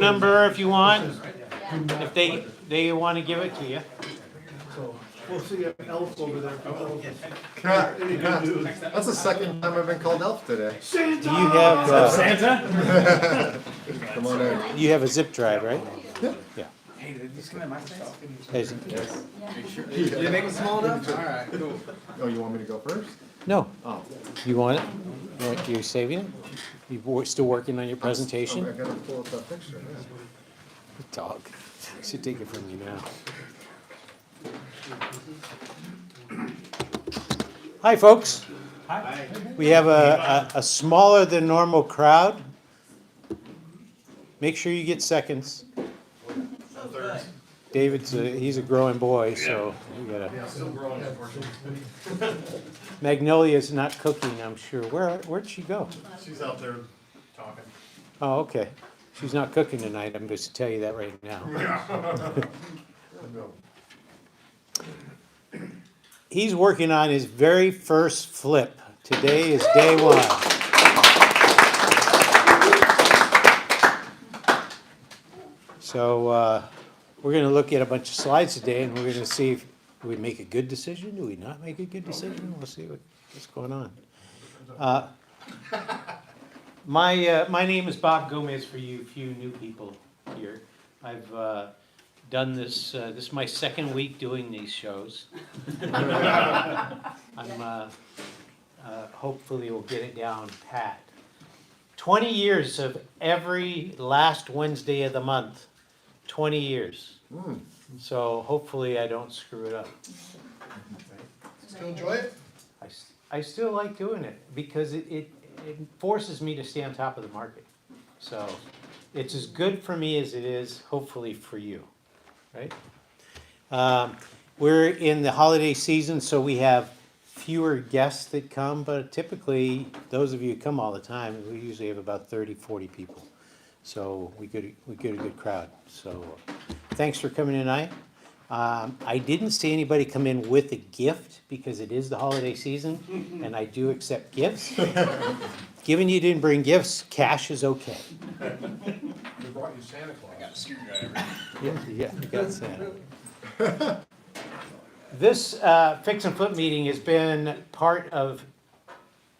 number if you want, if they want to give it to you. So we'll see an elf over there. That's the second time I've been called elf today. Do you have Santa? Come on in. you have a zip drive, right? Yeah. Hey, did these come in my size? Yes. Did you make it small enough? Alright, cool. Oh, you want me to go first? No. Oh. You want it? You saving it? You still working on your I presentation? gotta pull up that picture, yeah. Dog. I should take it from you now. Hi, folks. Hi. We have a smaller than normal crowd. Make sure you get seconds. David's he's a growing boy, so we gotta. Yeah, still growing, unfortunately. Magnolia's not cooking, I'm sure. Where'd she go? She's out there talking. Oh, okay. She's not cooking tonight. I'm just to tell you that right now. He's working on his very first flip. Today is day one. So we're going to look at a bunch of slides today, and we're going to see if we make a good decision. Do we not make a good decision? We'll see what's going on. My name is Bob Gomez. For you few new people here, I've done this. This is my second week doing these shows. I'm hopefully we'll get it down pat. 20 years of every last Wednesday of the month. 20 years. So hopefully I don't screw it up. Still enjoy it? I still like doing it because it forces me to stay on top of the market. So it's as good for me as it is hopefully for you, right? We're in the holiday season, so we have fewer guests that come, but typically, those of you who come all the time, we usually have about 30, 40 people. So we get a good crowd. So thanks for coming tonight. I didn't see anybody come in with a gift because it is the holiday season, and I do accept gifts. Given you didn't bring gifts, cash is okay. We brought you Santa Claus. I got a screwdriver. Yeah, you got Santa. This Fix and Flip meeting has been part of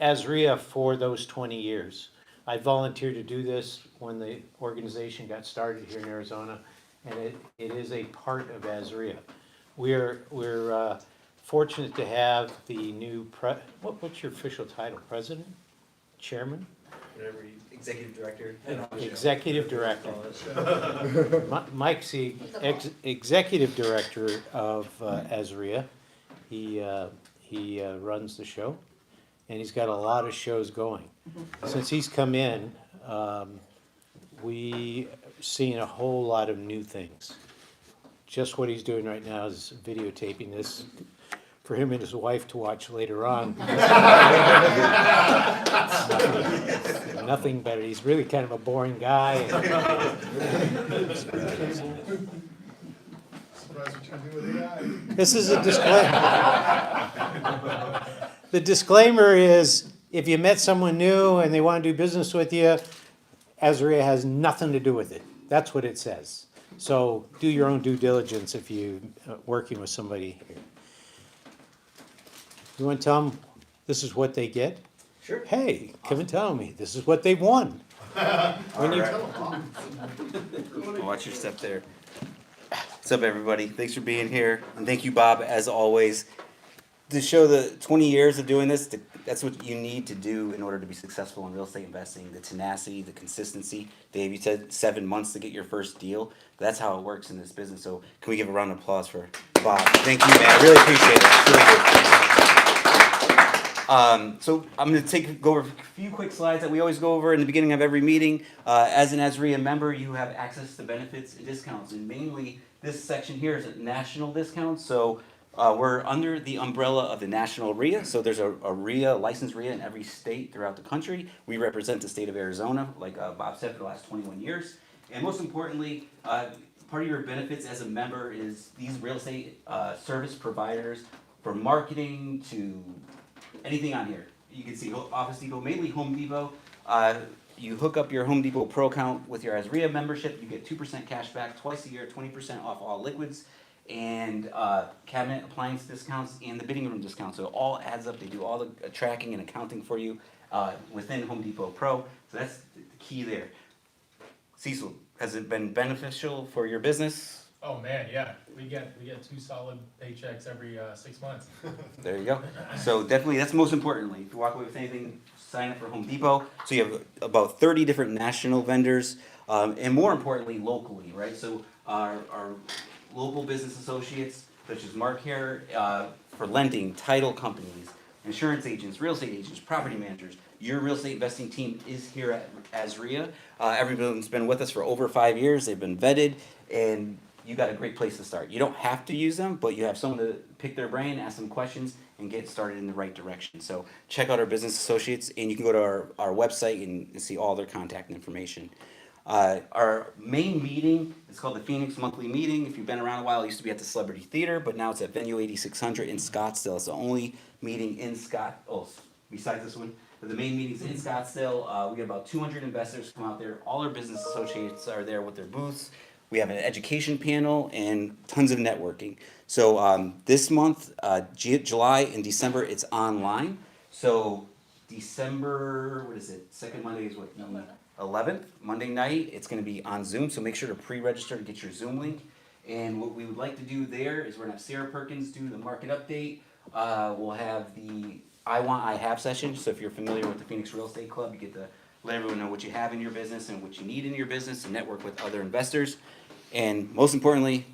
AZREIA for those 20 years. I volunteered to do this when the organization got started here in Arizona, and it is a part of AZREIA. We're fortunate to have the new what's your official title? President? Chairman? Whatever you, executive director. Executive director. Mike's the executive director of AZREIA. He runs the show, and he's got a lot of shows going. Since he's come in, we seen a whole lot of new things. Just what he's doing right now is videotaping this for him and his wife to watch later on. Nothing better. He's really kind of a boring guy. Surprised what you can do with AI. This is a disclaimer. The disclaimer is, if you met someone new and they want to do business with you, AZREIA has nothing to do with it. That's what it says. So do your own due diligence if you're working with somebody here. You want to tell them this is what they get? Sure. Hey, come and tell me this is what they've won. When you Watch your step there. What's up, everybody? Thanks for being here, and thank you, Bob, as always. To show the 20 years of doing this, that's what you need to do in order to be successful in real estate investing. The tenacity, the consistency. Dave, you said 7 months to get your first deal. That's how it works in this business. So can we give a round of applause for Bob? Thank you, man. I really appreciate it. It's really good. So I'm going to go over a few quick slides that we always go over in the beginning of every meeting. As an AZREIA member, you have access to benefits and discounts, and mainly this section here is a national discount. So we're under the umbrella of the national REIA. So there's a REIA, licensed REIA in every state throughout the country. We represent the state of Arizona, like Bob said, for the last 21 years. And most importantly, part of your benefits as a member is these real estate service providers, from marketing to anything on here. You can see Office Depot, mainly Home Depot. you hook up your Home Depot Pro account with your AZREIA membership, you get 2% cash back twice a year, 20% off all liquids, and cabinet appliance discounts and the bidding room discounts. So it all adds up. They do all the tracking and accounting for you within Home Depot Pro. So that's the key there. Cecil, has it been beneficial for your business? Oh, man, yeah, we get 2 solid paychecks every 6 months. There you go. So definitely, that's most importantly. If you walk away with anything, sign up for Home Depot. So you have about 30 different national vendors, and more importantly, locally, right? So our local business associates, such as Mark here, for lending, title companies, insurance agents, real estate agents, property managers. Your real estate investing team is here at AZREIA. Everyone's been with us for over 5 years. They've been vetted, and you got a great place to start. You don't have to use them, but you have someone to pick their brain, ask them questions, and get started in the right direction. So check out our business associates, and you can go to our website and see all their contact information. Our main meeting is called the Phoenix Monthly Meeting. If you've been around a while, it used to be at the Celebrity Theater, but now it's at Venue 8600 in Scottsdale. It's the only meeting in besides this one. But the main meeting's in Scottsdale. We get about 200 investors come out there. All our business associates are there with their booths. We have an education panel and tons of networking. So this month, July and December, it's online. So December, what is it? Second Monday is what? 11th, Monday night. It's going to be on Zoom. So make sure to pre-register to get your Zoom link. And what we would like to do there is we're going to have Sarah Perkins do the market update. We'll have the I Want, I Have session. So if you're familiar with the Phoenix Real Estate Club, you get to let everyone know what you have in your business and what you need in your business and network with other investors. And most importantly,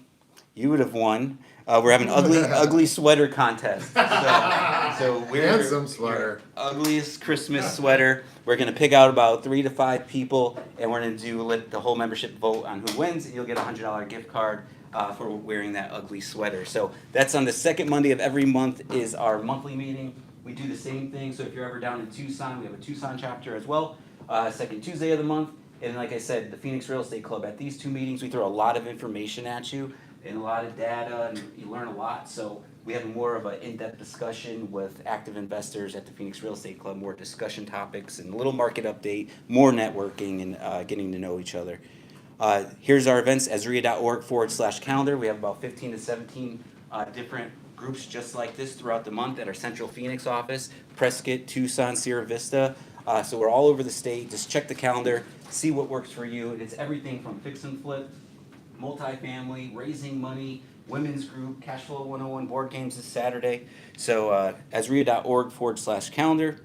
you would have won. We're having ugly sweater contest. So we're Handsome sweater. your ugliest Christmas sweater. We're gonna pick out about 3 to 5 people, and we're gonna let the whole membership vote on who wins, and you'll get a $100 gift card for wearing that ugly sweater. So that's on the second Monday of every month is our monthly meeting. We do the same thing. So if you're ever down in Tucson, we have a Tucson chapter as well. Second Tuesday of the month. And like I said, the Phoenix Real Estate Club, at these 2 meetings, we throw a lot of information at you and a lot of data, and you learn a lot. So we have more of an in-depth discussion with active investors at the Phoenix Real Estate Club, more discussion topics and a little market update, more networking and getting to know each other. Here's our events, AZREIA.org/calendar. We have about 15 to 17 different groups just like this throughout the month at our Central Phoenix office, Prescott, Tucson, Sierra Vista. So we're all over the state. Just check the calendar, see what works for you. And it's everything from fix and flip, multifamily, raising money, women's group, cash flow 101 board games this Saturday. So AZREIA.org/calendar.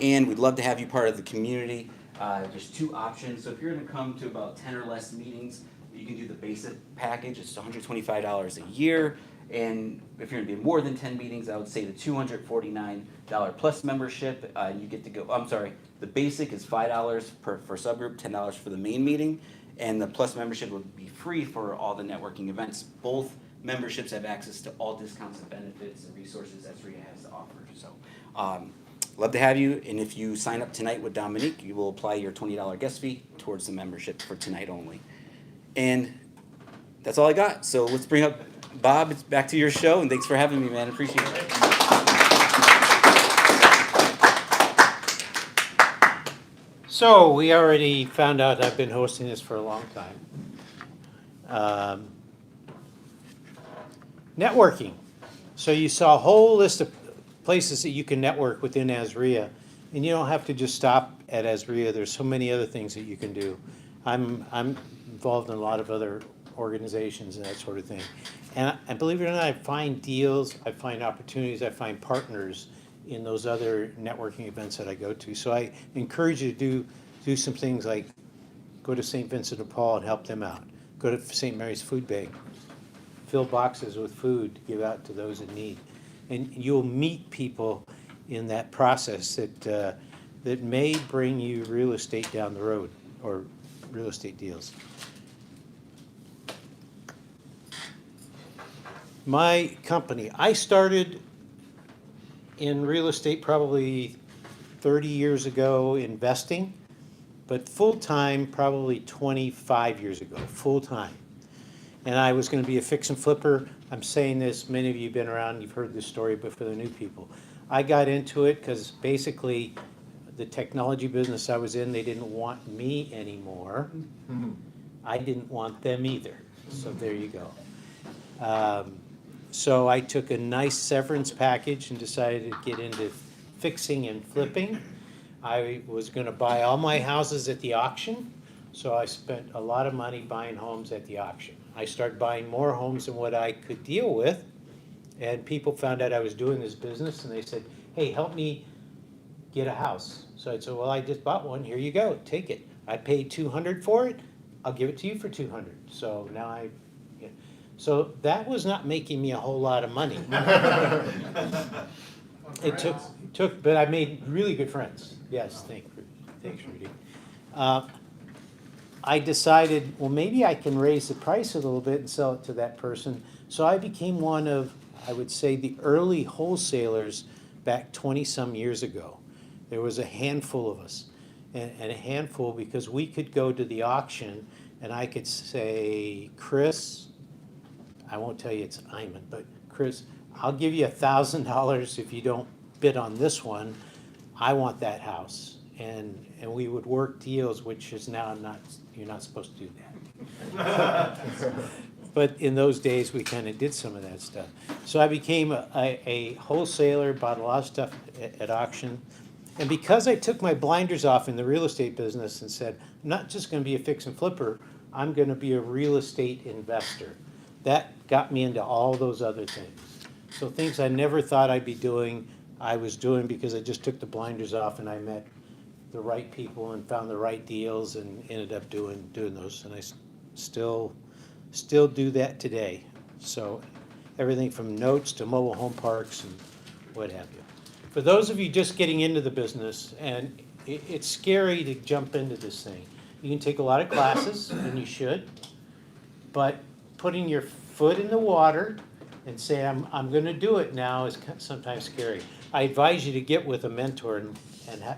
And we'd love to have you part of the community. There's 2 options. So if you're going to come to about 10 or less meetings, you can do the basic package. It's $125 a year. And if you're going to be more than 10 meetings, I would say the $249 plus membership. You get to go. I'm sorry. The basic is $5 for subgroup, $10 for the main meeting, and the plus membership would be free for all the networking events. Both memberships have access to all discounts and benefits and resources AZREIA has to offer. So, love to have you. And if you sign up tonight with Dominique, you will apply your $20 guest fee towards the membership for tonight only. And that's all I got. So let's bring up Bob. It's back to your show, and thanks for having me, man. Appreciate it. So we already found out I've been hosting this for a long time. Networking. So you saw a whole list of places that you can network within AZREIA, and you don't have to just stop at AZREIA. There's so many other things that you can do. I'm involved in a lot of other organizations and that sort of thing. And believe it or not, I find deals, I find opportunities, I find partners in those other networking events that I go to. So I encourage you to do some things like go to St. Vincent de Paul and help them out. Go to St. Mary's Food Bank. Fill boxes with food to give out to those in need. And you'll meet people in that process that may bring you real estate down the road or real estate deals. My company, I started in real estate probably 30 years ago investing, but full-time probably 25 years ago, full-time. And I was going to be a fix and flipper. I'm saying this, many of you have been around, you've heard this story, but for the new people. I got into it because basically the technology business I was in, they didn't want me anymore. I didn't want them either, so there you go. So I took a nice severance package and decided to get into fixing and flipping. I was gonna buy all my houses at the auction, so I spent a lot of money buying homes at the auction. I started buying more homes than what I could deal with, and people found out I was doing this business, and they said, hey, help me get a house. So I said, well, I just bought one, here you go, take it. I paid $200 for it, I'll give it to you for $200. So now so that was not making me a whole lot of money. It took, but I made really good friends. Yes, thanks, Rudy. I decided, well, maybe I can raise the price a little bit and sell it to that person. So I became one of, I would say, the early wholesalers back 20-some years ago. There was a handful of us, and a handful because we could go to the auction and I could say, Chris, I won't tell you it's Iman, but Chris, I'll give you $1,000 if you don't bid on this one. I want that house. And we would work deals, which is now you're not supposed to do that. But in those days, we kind of did some of that stuff. So I became a wholesaler, bought a lot of stuff at auction. And because I took my blinders off in the real estate business and said, I'm not just going to be a fix and flipper, I'm going to be a real estate investor. That got me into all those other things. So things I never thought I'd be doing, I was doing because I just took the blinders off and I met the right people and found the right deals and ended up doing those. And I still do that today. So everything from notes to mobile home parks and what have you. For those of you just getting into the business, and it's scary to jump into this thing. You can take a lot of classes, and you should, but putting your foot in the water and say, I'm gonna do it now is sometimes scary. I advise you to get with a mentor and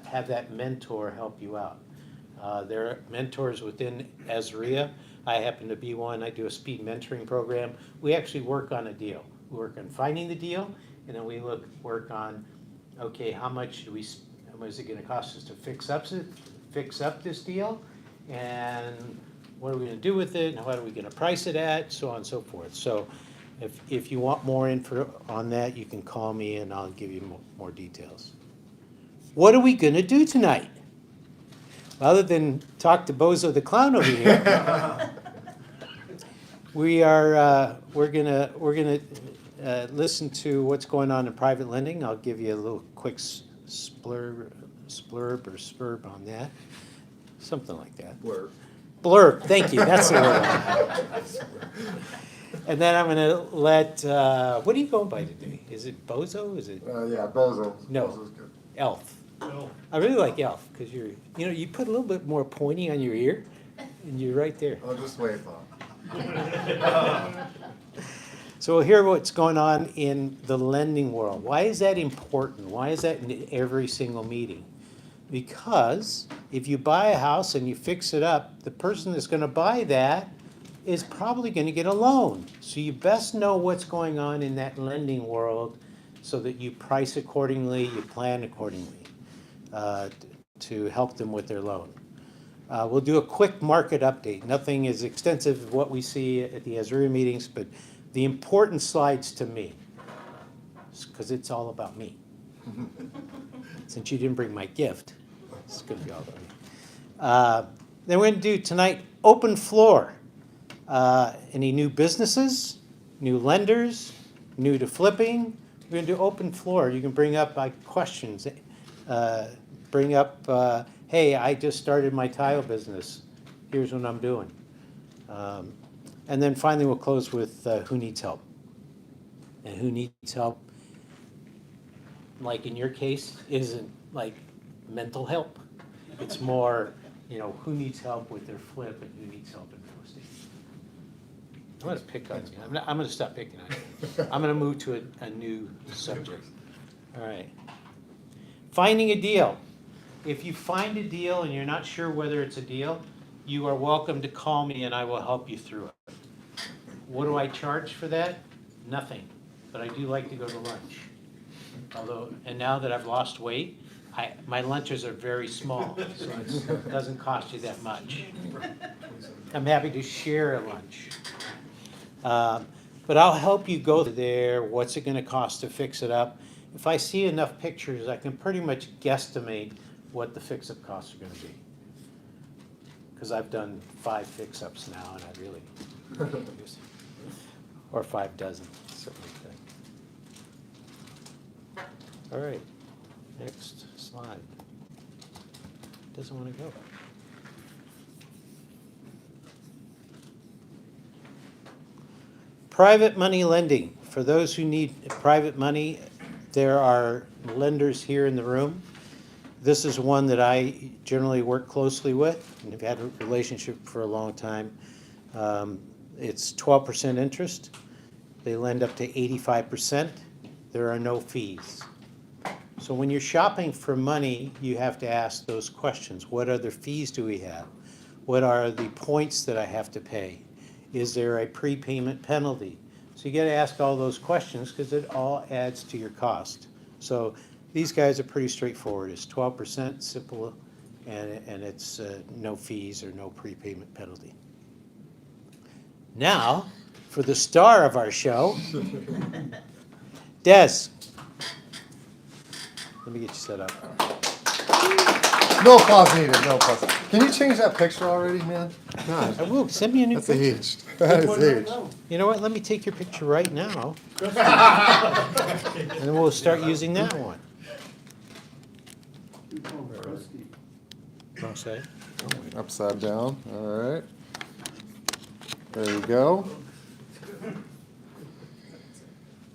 have that mentor help you out. There are mentors within AZREIA. I happen to be one. I do a speed mentoring program. We actually work on a deal. We work on finding the deal, and then we work on, okay, how much is it gonna cost us to fix up this deal? And what are we gonna do with it, and what are we gonna price it at, so on and so forth. So if you want more info on that, you can call me and I'll give you more details. What are we gonna do tonight? Other than talk to Bozo the Clown over here, we're gonna listen to what's going on in private lending. I'll give you a little quick splurb on that, something like that. Blurb, thank you, that's the word. And then I'm gonna let, what are you going by today? Is it Bozo, is it Yeah, Bozo. No. Bozo's good. Elf? I really like Elf, because you put a little bit more pointy on your ear, and you're right there. I'll just wait, Bob. So we'll hear what's going on in the lending world. Why is that important? Why is that in every single meeting? Because if you buy a house and you fix it up, the person that's gonna buy that is probably gonna get a loan. So you best know what's going on in that lending world so that you price accordingly, you plan accordingly to help them with their loan. We'll do a quick market update. Nothing as extensive as what we see at the AZREIA meetings, but the important slides to me, because it's all about me. Since you didn't bring my gift, it's going to be all about me. Then we're going to do tonight open floor. Any new businesses, new lenders, new to flipping? We're going to do open floor. You can bring up questions. Bring up, hey, I just started my tile business. Here's what I'm doing. And then finally, we'll close with who needs help. And who needs help, like in your case, isn't like mental help. It's more, who needs help with their flip and who needs help in real estate. I'm going to pick on you. I'm going to stop picking on you. I'm going to move to a new subject. All right. Finding a deal. If you find a deal and you're not sure whether it's a deal, you are welcome to call me and I will help you through it. What do I charge for that? Nothing, but I do like to go to lunch. And now that I've lost weight, my lunches are very small, so it doesn't cost you that much. I'm happy to share a lunch. But I'll help you go there, what's it gonna cost to fix it up? If I see enough pictures, I can pretty much guesstimate what the fix-up costs are gonna be. Cause I've done 5 fix-ups now, and I really, or 5 dozen, something like that. All right, next slide. Doesn't wanna go. Private money lending. For those who need private money, there are lenders here in the room. This is one that I generally work closely with and have had a relationship for a long time. It's 12% interest. They lend up to 85%. There are no fees. So when you're shopping for money, you have to ask those questions. What other fees do we have? What are the points that I have to pay? Is there a prepayment penalty? So you gotta ask all those questions because it all adds to your cost. So these guys are pretty straightforward. It's 12%, simple, and it's no fees or no prepayment penalty. Now, for the star of our show, Des. Let me get you set up. No applause needed, no applause. Can you change that picture already, man? God, I will, send me a new that's picture. aged. That is aged. You know what, let me take your picture right now. And then we'll start using that one. Wrong side. Upside down, all right. There you go.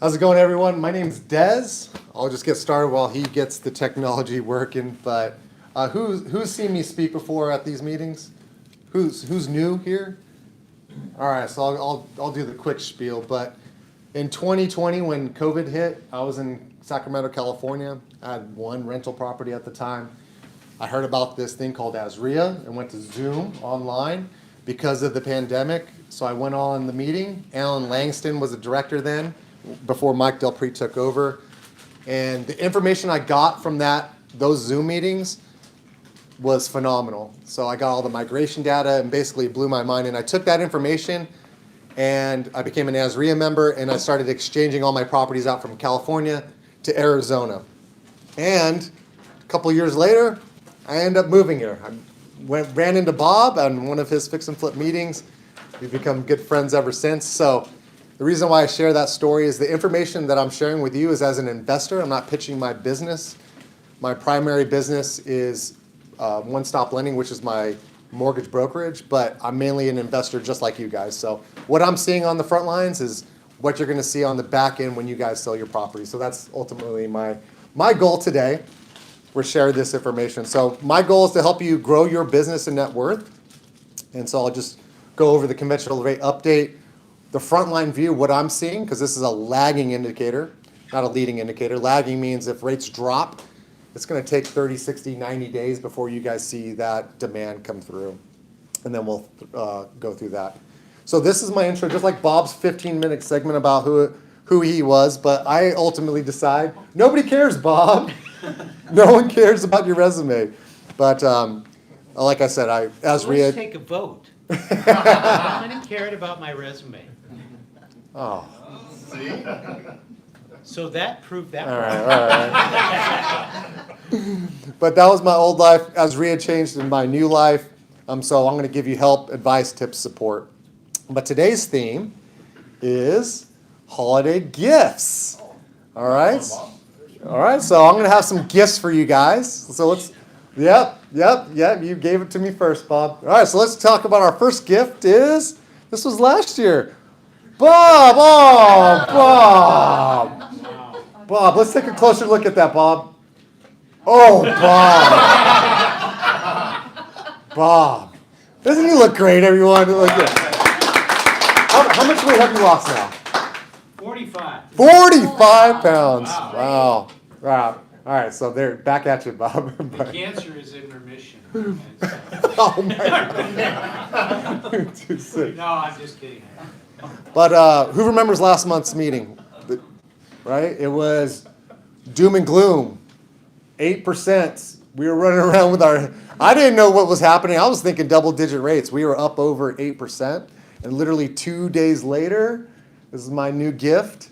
How's it going, everyone? My name's Des. I'll just get started while he gets the technology working. But who's seen me speak before at these meetings? Who's new here? All right, so I'll do the quick spiel. But in 2020, when COVID hit, I was in Sacramento, California. I had one rental property at the time. I heard about this thing called AZREIA and went to Zoom online because of the pandemic. So I went on the meeting. Alan Langston was the director then, before Mike Delpre took over. And the information I got from those Zoom meetings was phenomenal. So I got all the migration data and basically blew my mind. And I took that information and I became an AZREIA member and I started exchanging all my properties out from California to Arizona. And a couple years later, I ended up moving here. I ran into Bob on one of his fix and flip meetings. We've become good friends ever since. So the reason why I share that story is the information that I'm sharing with you is as an investor. I'm not pitching my business. My primary business is One Stop Lending, which is my mortgage brokerage, but I'm mainly an investor just like you guys. So what I'm seeing on the front lines is what you're gonna see on the back end when you guys sell your property. So that's ultimately my goal today. We're sharing this information. So my goal is to help you grow your business and net worth. And so I'll just go over the conventional rate update, the frontline view, what I'm seeing, because this is a lagging indicator, not a leading indicator. Lagging means if rates drop, it's going to take 30, 60, 90 days before you guys see that demand come through. And then we'll go through that. So this is my intro, just like Bob's 15-minute segment about who he was, but I ultimately decide, nobody cares, Bob. No one cares about your resume. But like I said, Let's AZREIA. take a vote. No one cared about my resume. Oh, So that proved that. all right. right. But that was my old life. AZREIA changed in my new life. So I'm going to give you help, advice, tips, support. But today's theme is holiday gifts. All right. All right. So I'm going to have some gifts for you guys. So yep. You gave it to me first, Bob. All right. So let's talk about our first gift. This was last year. Bob. Oh, Bob. Bob, let's take a closer look at that, Bob. Oh, Bob. Bob. Doesn't he look great, everyone? Look at how much weight have you lost now? 45. 45 pounds. Wow. All right, so they're back at you, Bob. The cancer is in remission. Oh, man. Too sick. No, I'm just kidding. But who remembers last month's meeting? Right? It was doom and gloom. 8%. We were running around with I didn't know what was happening. I was thinking double-digit rates. We were up over 8%. And literally 2 days later, this is my new gift.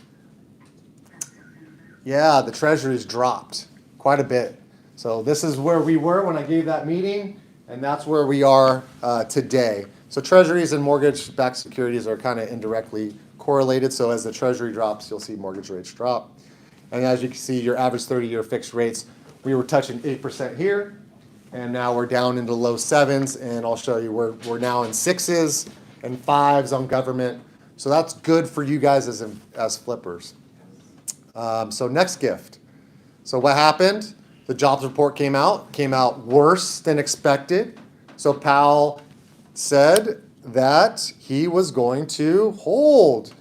Yeah, the treasuries dropped quite a bit. So this is where we were when I gave that meeting, and that's where we are today. So treasuries and mortgage-backed securities are kind of indirectly correlated. So as the treasury drops, you'll see mortgage rates drop. And as you can see, your average 30-year fixed rates, we were touching 8% here, and now we're down into low 7s, and I'll show you we're now in 6s and 5s on government. So that's good for you guys as flippers. So next gift. So what happened? The jobs report came out worse than expected. So Powell said that he was going to hold.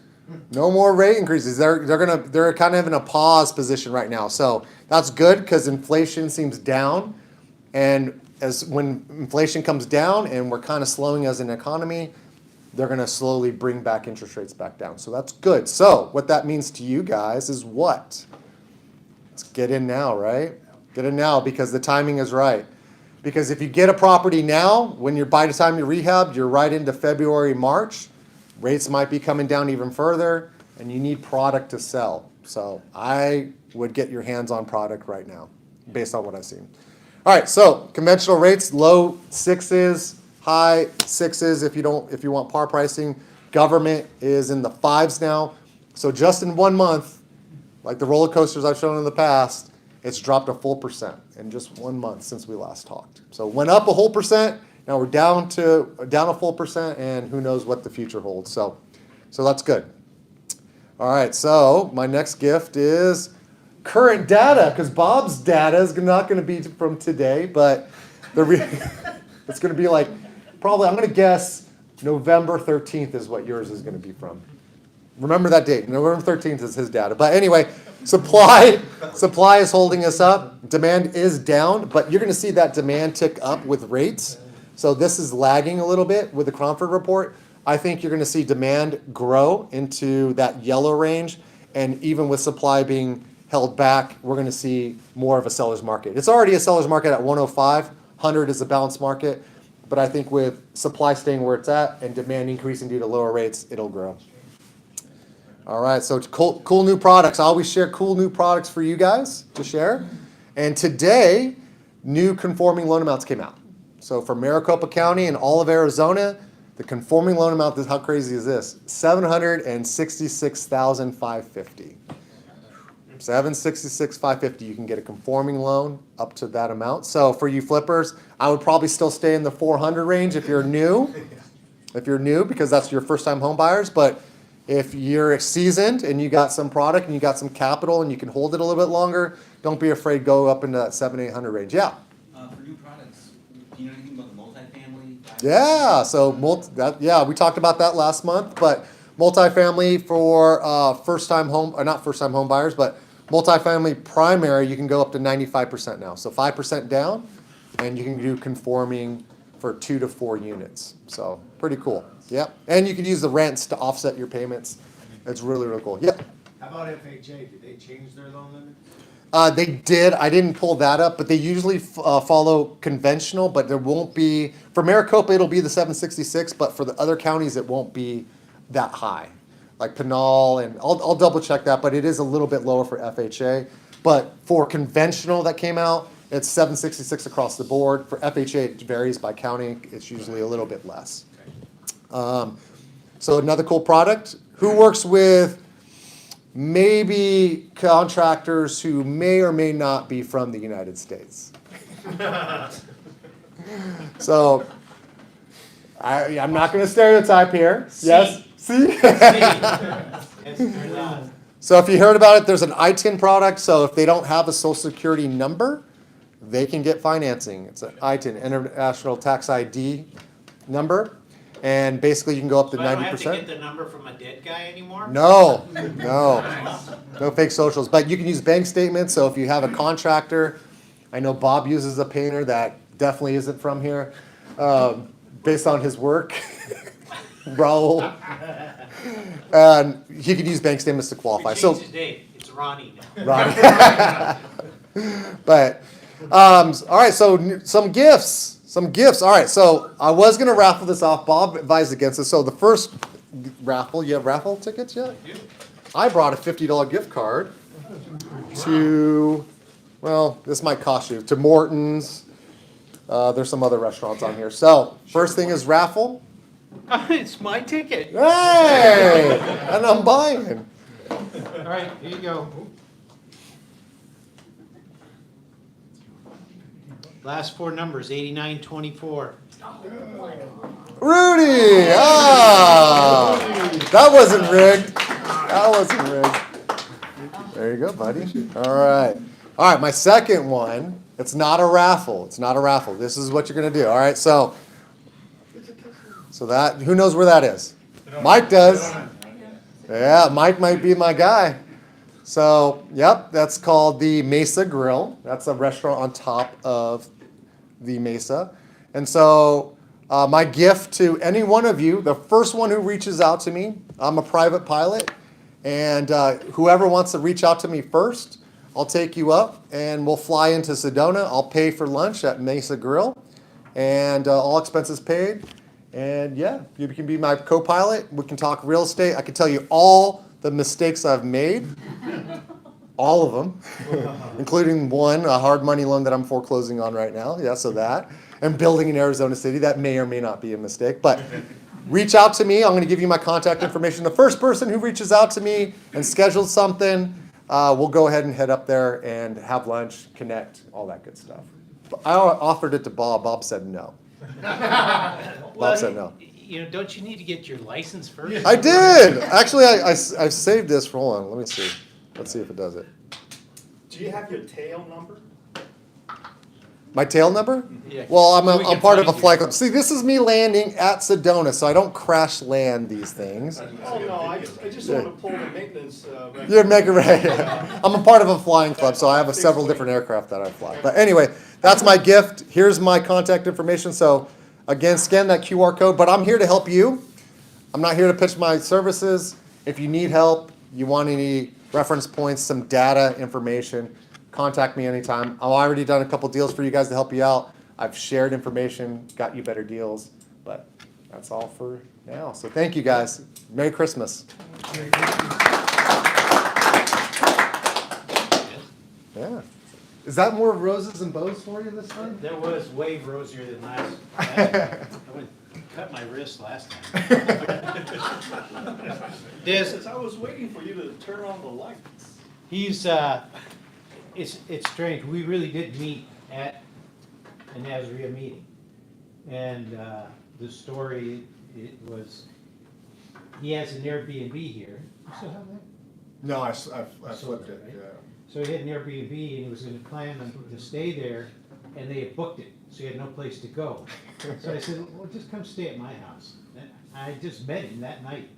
No more rate increases. They're kind of in a pause position right now. So that's good because inflation seems down, and when inflation comes down and we're kind of slowing as an economy, they're going to slowly bring back interest rates back down. So that's good. So what that means to you guys is what? Let's get in now, right? Get in now because the timing is right. Because if you get a property now, by the time you rehab, you're right into February, March. Rates might be coming down even further, and you need product to sell. So I would get your hands on product right now, based on what I've seen. All right, so conventional rates, low 6s, high 6s if you want par pricing. Government is in the 5s now. So just in 1 month, like the roller coasters I've shown in the past, it's dropped a full percent in just 1 month since we last talked. So it went up a whole percent. Now we're down a full percent, and who knows what the future holds. So that's good. All right, so my next gift is current data, because Bob's data is not going to be from today, but it's going to be like probably, I'm going to guess November 13th is what yours is going to be from. Remember that date. November 13th is his data. But anyway, supply is holding us up. Demand is down, but you're going to see that demand tick up with rates. So this is lagging a little bit with the Cromford report. I think you're going to see demand grow into that yellow range, and even with supply being held back, we're going to see more of a seller's market. It's already a seller's market at 105. 100 is a balanced market, but I think with supply staying where it's at and demand increasing due to lower rates, it'll grow. All right, so cool new products. I always share cool new products for you guys to share. And today, new conforming loan amounts came out. So for Maricopa County and all of Arizona, the conforming loan amount, how crazy is this? $766,550. $766,550. You can get a conforming loan up to that amount. So for you flippers, I would probably still stay in the 400 range if you're new. If you're new, because that's your first time home buyers. But if you're seasoned and you got some product and you got some capital and you can hold it a little bit longer, don't be afraid. Go up into that 700-800 range. Yeah. For new products, do you know anything about the multifamily? Yeah. So we talked about that last month. But multifamily for not first time home buyers, but multifamily primary, you can go up to 95% now. So 5% down, and you can do conforming for 2 to 4 units. So pretty cool. Yep. And you can use the rents to offset your payments. It's really, really cool. Yep. How about FHA? Did they change their loan limit? They did. I didn't pull that up, but they usually follow conventional, but there won't be, for Maricopa, it'll be the 766, but for the other counties, it won't be that high. Like Pinal, and I'll double check that, but it is a little bit lower for FHA. But for conventional that came out, it's 766 across the board. For FHA, it varies by county. It's usually a little bit less. So another cool product. Who works with maybe contractors who may or may not be from the United States? So I'm not going to stereotype here. Yes? See? So if you heard about it, there's an ITIN product. So if they don't have a social security number, they can get financing. It's an ITIN, International Tax ID number. And basically you can go up to 90%. I don't have to get the number from a dead guy anymore? No fake socials. But you can use bank statements. So if you have a contractor, I know Bob uses a painter that definitely isn't from here, based on his work, Raul. And he could use bank statements to qualify. We changed his name. It's Ronnie now. Ronnie. But all right, so some gifts. All right, so I was gonna raffle this off. Bob advised against it. So the first raffle, you have raffle tickets yet? I brought a $50 gift card to, well, this might cost you, to Morton's. There's some other restaurants on here. So first thing is raffle. It's my ticket. Hey, and I'm buying. All right, here you go. Last four numbers, 8924. Rudy! Ah! That wasn't rigged. That wasn't rigged. There you go, buddy. All right. All right, my second one, it's not a raffle. It's not a raffle. This is what you're going to do. All right, so that, who knows where that is? Mike does. Yeah, Mike might be my guy. So, yep, that's called the Mesa Grill. That's a restaurant on top of the Mesa. And so, my gift to any one of you, the first one who reaches out to me, I'm a private pilot, and whoever wants to reach out to me first, I'll take you up, and we'll fly into Sedona. I'll pay for lunch at Mesa Grill, and all expenses paid. And yeah, you can be my co-pilot. We can talk real estate. I can tell you all the mistakes I've made, all of them, including one, a hard money loan that I'm foreclosing on right now. Yeah, so that. And building in Arizona City, that may or may not be a mistake. But reach out to me. I'm going to give you my contact information. The first person who reaches out to me and schedules something, we'll go ahead and head up there and have lunch, connect, all that good stuff. I offered it to Bob. Bob said no. Bob said no. You know, don't you need to get your license first? I did. Actually, I saved this. Hold on. Let me see. Let's see if it does it. Do you have your tail number? My tail number? Yeah. Well, So we I'm can part of a find you. flight club. See, this is me landing at Sedona, so I don't crash land these things. Oh, no, I just want to pull the maintenance record. You're making right. I'm a part of a flying club, so I have several different aircraft that I fly. But anyway, that's my gift. Here's my contact information. So again, scan that QR code. But I'm here to help you. I'm not here to pitch my services. If you need help, you want any reference points, some data information, contact me anytime. I've already done a couple deals for you guys to help you out. I've shared information, got you better deals. But that's all for now. So thank you guys. Merry Christmas. Yeah. Is that more roses and bows for you this time? There was way rosier than last. I went cut my wrist last time. Since I was waiting for you to turn on the lights. He's it's strange. We really did meet at an AZREIA meeting, and the story it was he has an Airbnb here. You still have that? No, I flipped it, right? So he had an Airbnb and he was going to plan to stay there, and they had booked it, so he had no place to go. So I said, well, just come stay at my house. And I just met him that night.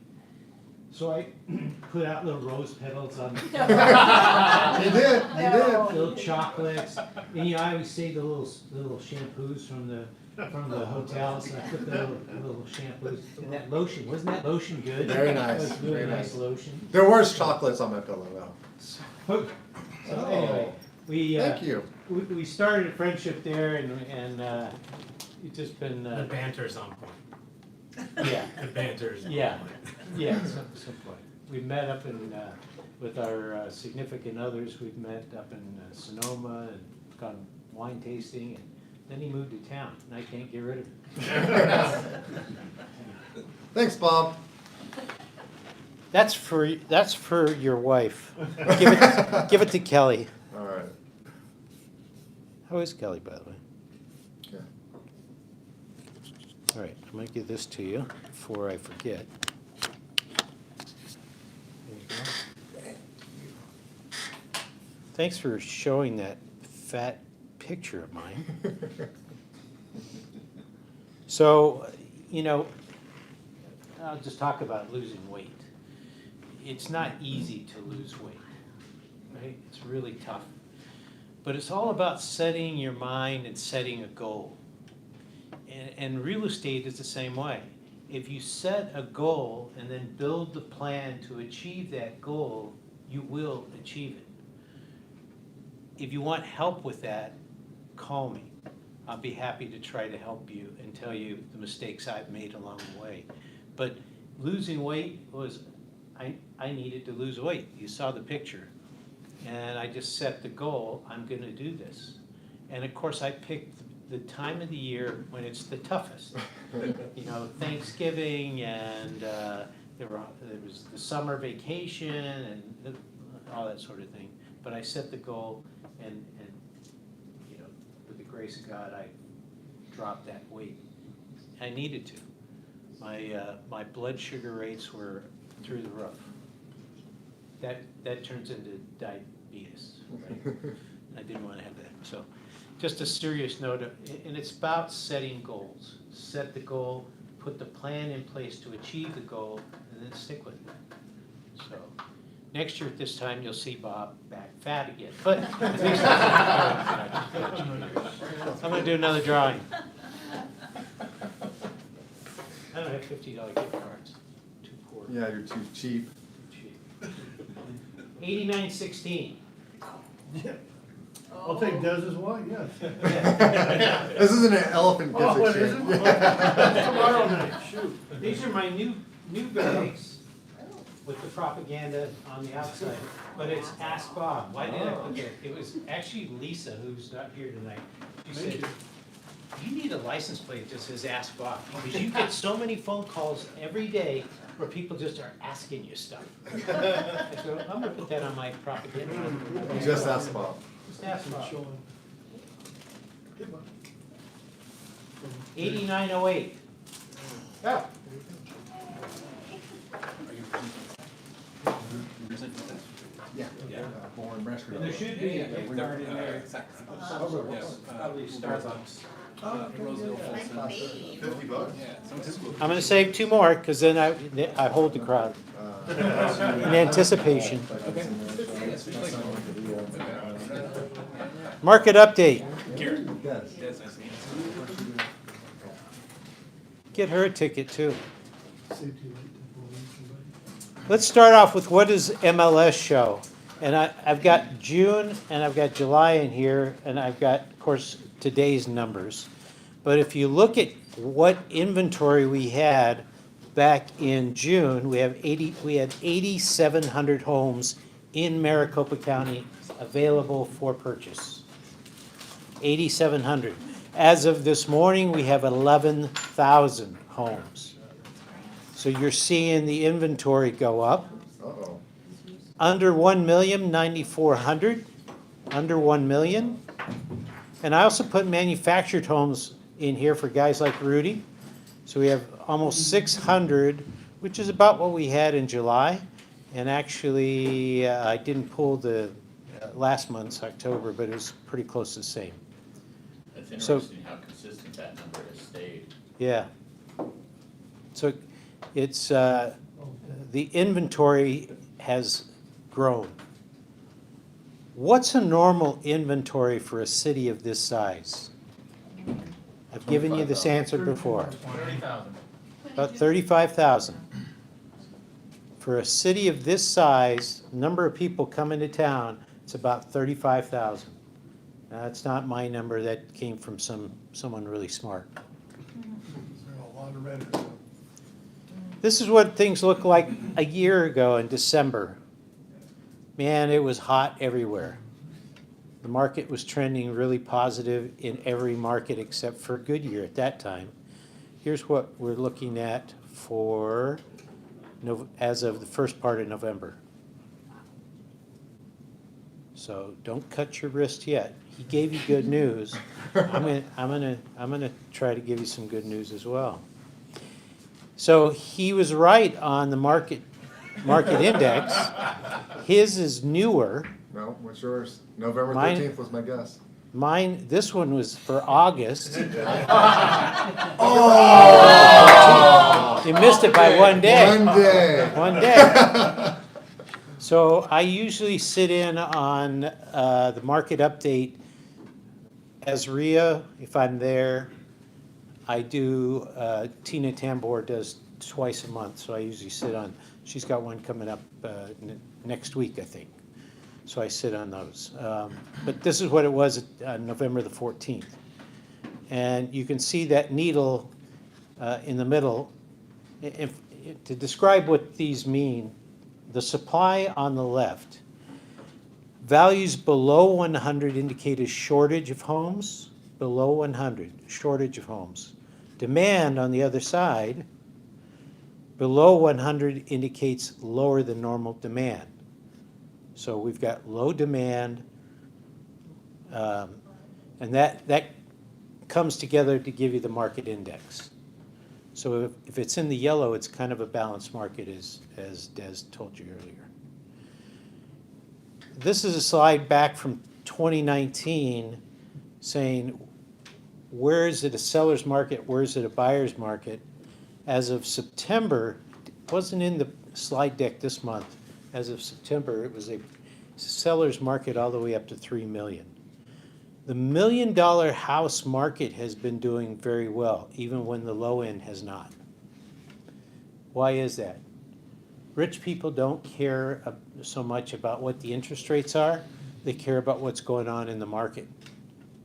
So I put out little rose petals on You did. little chocolates, and you know, I always save the little shampoos from the hotels, and I put the little shampoos, and that lotion, wasn't that lotion good? Very nice, That was really very nice nice. lotion. There was chocolates on my pillow, though. So anyway, we, Thank you. we started a friendship there, and it's just been, The banter's on point. yeah, The banter's on yeah, point. yeah, at some point. We met up in, with our significant others, we've met up in Sonoma and gone wine tasting, and then he moved to town, and I can't get rid of him. Thanks, Bob. That's for your wife. Give it to Kelly. All right. How is Kelly, by the way? Yeah. All right, I'm gonna give this to you before I forget. There you go. Thanks for showing that fat picture of mine. So, you know, I'll just talk about losing weight. It's not easy to lose weight, right? It's really tough. But it's all about setting your mind and setting a goal. And real estate is the same way. If you set a goal and then build the plan to achieve that goal, you will achieve it. if you want help with that, call me. I'll be happy to try to help you and tell you the mistakes I've made along the way. But losing weight was, I needed to lose weight. You saw the picture. And I just set the goal, I'm gonna do this. And of course, I picked the time of the year when it's the toughest. You know, Thanksgiving and there was the summer vacation and all that sort of thing. But I set the goal and you know, with the grace of God, I dropped that weight. I needed to. My blood sugar rates were through the roof. That turns into diabetes, right? I didn't want to have that. So just a serious note, and it's about setting goals. Set the goal, put the plan in place to achieve the goal, and then stick with it. So next year at this time, you'll see Bob back fat again. But at least I'm going to do another drawing. I don't have $50 gift cards. Too poor. Yeah, you're too cheap. 8916. I'll take Dez's one, yes. This isn't an elephant gift Oh, it exchange. isn't? Tomorrow night, shoot. These are my new bags with the propaganda on the outside, but it's Ask Bob. Why did I put that? It was actually Lisa, who's not here tonight. She said, you need a license plate that says Ask Bob, because you get so many phone calls every day where people just are asking you stuff. I go, I'm gonna put that on my propaganda. Just ask Bob. Just ask Bob. 8908. Oh. Born restaurant. There should be a gift card in there. Probably Starbucks. $50? I'm gonna save two more, because then I hold the crowd. In anticipation. Market update. Get her a ticket too. Let's start off with what does MLS show? And I've got June and I've got July in here, and I've got, of course, today's numbers. But if you look at what inventory we had back in June, we had 8,700 homes in Maricopa County available for purchase. 8,700. As of this morning, we have 11,000 homes. So you're seeing the inventory go up. Uh-oh. Under 1 million, 9,400. Under 1 million. And I also put manufactured homes in here for guys like Rudy. So we have almost 600, which is about what we had in July. And actually, I didn't pull the last month's October, but it was pretty close to the same. That's So- interesting how consistent that number has stayed. Yeah. So it's, the inventory has grown. What's a normal inventory for a city of this size? I've given you this answer before. 30,000. About 35,000. For a city of this size, number of people coming to town, it's about 35,000. That's not my number, that came from someone really smart. A lot of renters. This is what things looked like a year ago in December. Man, it was hot everywhere. The market was trending really positive in every market except for Goodyear at that time. Here's what we're looking at for as of the first part of November. So don't cut your wrist yet. He gave you good news. I'm gonna try to give you some good news as well. So he was right on the market index. His is newer. No, what's yours? November Mine- 13th was my guess. Mine, this one was for August. Oh! You missed it by one day. One day. One day. So I usually sit in on the market update. AZREIA, if I'm there. I do, Tina Tambor does twice a month, so I usually sit on, she's got one coming up next week, I think. so I sit on those. But this is what it was November the 14th. And you can see that needle in the middle. To describe what these mean, the supply on the left, values below 100 indicate a shortage of homes, below 100, shortage of homes. Demand on the other side, below 100 indicates lower than normal demand. So we've got low demand, and that comes together to give you the market index. So if it's in the yellow, it's kind of a balanced market, as Des told you earlier. This is a slide back from 2019 saying, where is it a seller's market, where is it a buyer's market? As of September, it wasn't in the slide deck this month. As of September, it was a seller's market all the way up to 3 million. The $1 million house market has been doing very well, even when the low end has not. Why is that? Rich people don't care so much about what the interest rates are. They care about what's going on in the market.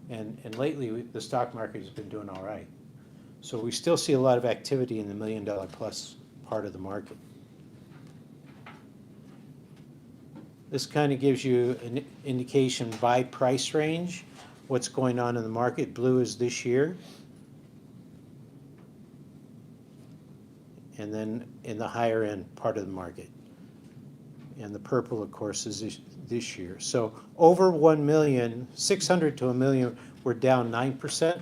And lately, the stock market has been doing all right. So we still see a lot of activity in the $1 million plus part of the market. This kind of gives you an indication by price range, what's going on in the market. Blue is this year. And then in the higher end part of the market. And the purple, of course, is this year. So over 1 million, 600 to a million, we're down 9%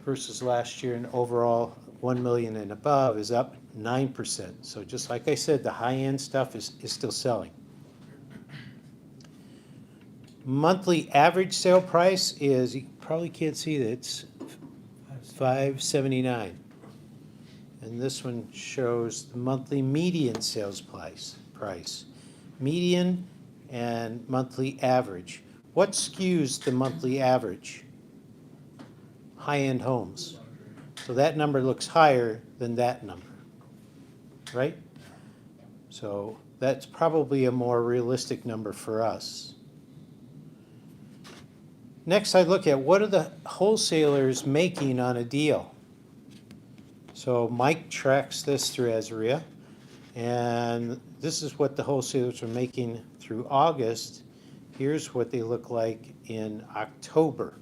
versus last year. And overall, 1 million and above is up 9%. So just like I said, the high-end stuff is still selling. Monthly average sale price is, you probably can't see that, it's $579. And this one shows the monthly median sales price. Median and monthly average. What skews the monthly average? High-end homes. So that number looks higher than that number, right? So that's probably a more realistic number for us. Next, I look at what are the wholesalers making on a deal. So Mike tracks this through AZREIA, and this is what the wholesalers are making through August. Here's what they look like in October.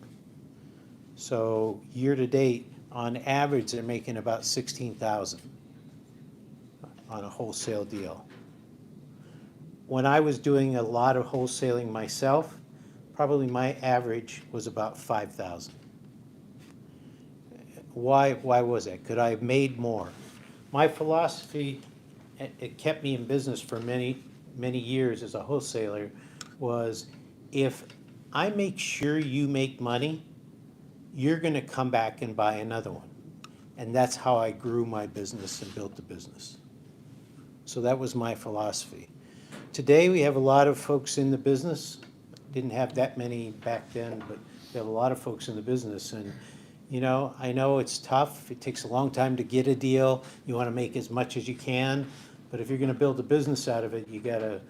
So year to date, on average, they're making about $16,000 on a wholesale deal. When I was doing a lot of wholesaling myself, probably my average was about $5,000. Why was that? Could I have made more? My philosophy, it kept me in business for many years as a wholesaler, was if I make sure you make money, you're going to come back and buy another one. And that's how I grew my business and built the business. So that was my philosophy. Today we have a lot of folks in the business. Didn't have that many back then, but we have a lot of folks in the business. And you know, I know it's tough. It takes a long time to get a deal. You want to make as much as you can. But if you're going to build a business out of it, you got to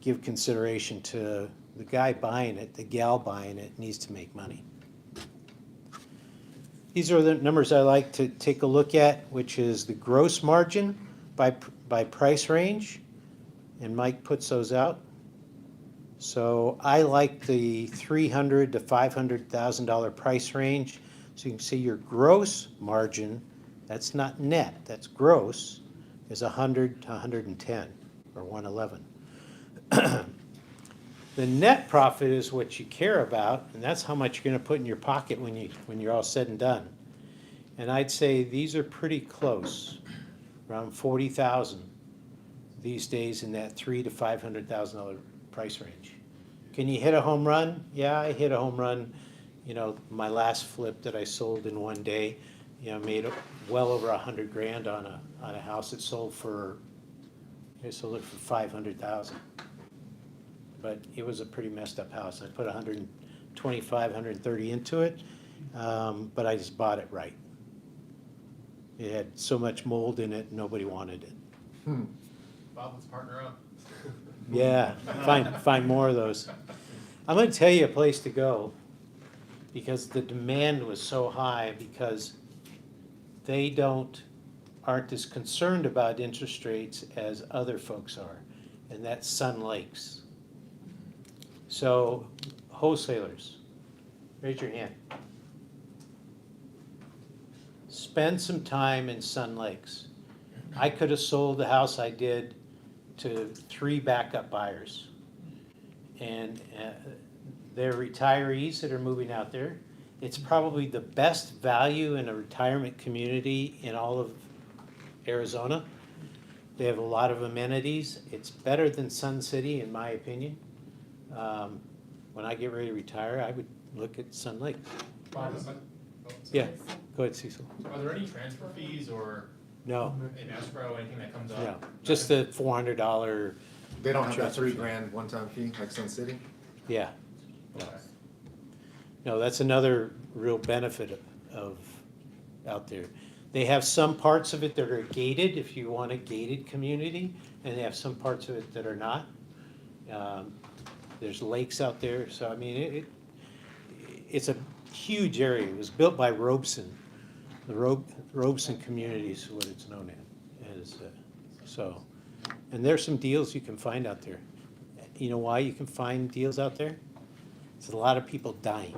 give consideration to the guy buying it, the gal buying it needs to make money. These are the numbers I like to take a look at, which is the gross margin by price range. And Mike puts those out. So I like the $300,000 to $500,000 price range. So you can see your gross margin, that's not net, that's gross, is 100 to 110 or 111. The net profit is what you care about, and that's how much you're going to put in your pocket when you're all said and done. And I'd say these are pretty close, around 40,000 these days in that $300,000 to $500,000 price range. Can you hit a home run? Yeah, I hit a home run. You know, my last flip that I sold in one day, you know, made well over $100,000 on a house that sold for, I sold it for $500,000. But it was a pretty messed up house. I put 125, 130 into it, but I just bought it right. It had so much mold in it, nobody wanted it. Bob, let's partner up. Yeah, find more of those. I'm gonna tell you a place to go, because the demand was so high, because they aren't as concerned about interest rates as other folks are, and that's Sun Lakes. So wholesalers, raise your hand. Spend some time in Sun Lakes. I could have sold the house I did to 3 backup buyers. And they're retirees that are moving out there. It's probably the best value in a retirement community in all of Arizona. They have a lot of amenities. It's better than Sun City, in my opinion. When I get ready to retire, I would look at Sun Lake. Bob, Yeah, go ahead, Cecil. are there any transfer fees or No, in escrow, anything that comes up? no, just the $400, They don't have that Transfer fee. $3,000 one-time fee like Sun City? yeah. Okay. No, that's another real benefit of out there. They have some parts of it that are gated, if you want a gated community, and they have some parts of it that are not. There's lakes out there, so I mean, it's a huge area. It was built by Robeson. The Robeson community is what it's known as. So, and there's some deals you can find out there. You know why you can find deals out there? There's a lot of people dying.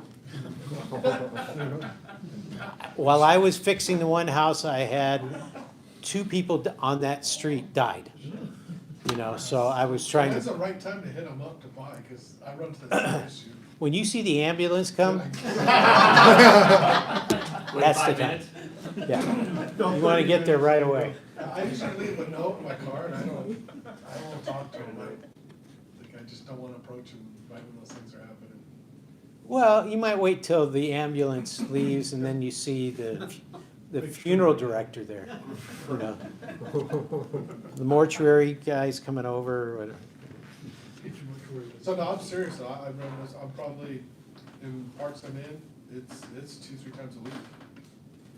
While I was fixing the one house, I had 2 people on that street died. You know, so I was trying That's to, the right time to hit them up to buy, because I run to the same issue. when you see the ambulance come, that's the time. Yeah, you wanna get there right away. I usually leave a note in my car, and I don't wanna talk to them, I just don't wanna approach them right when those things are happening. Well, you might wait till the ambulance leaves and then you see the funeral director there, you know. The mortuary guys coming over, or whatever. So no, I'm serious, though. I run this, I'm probably, in parts I'm in, it's 2-3 times a week.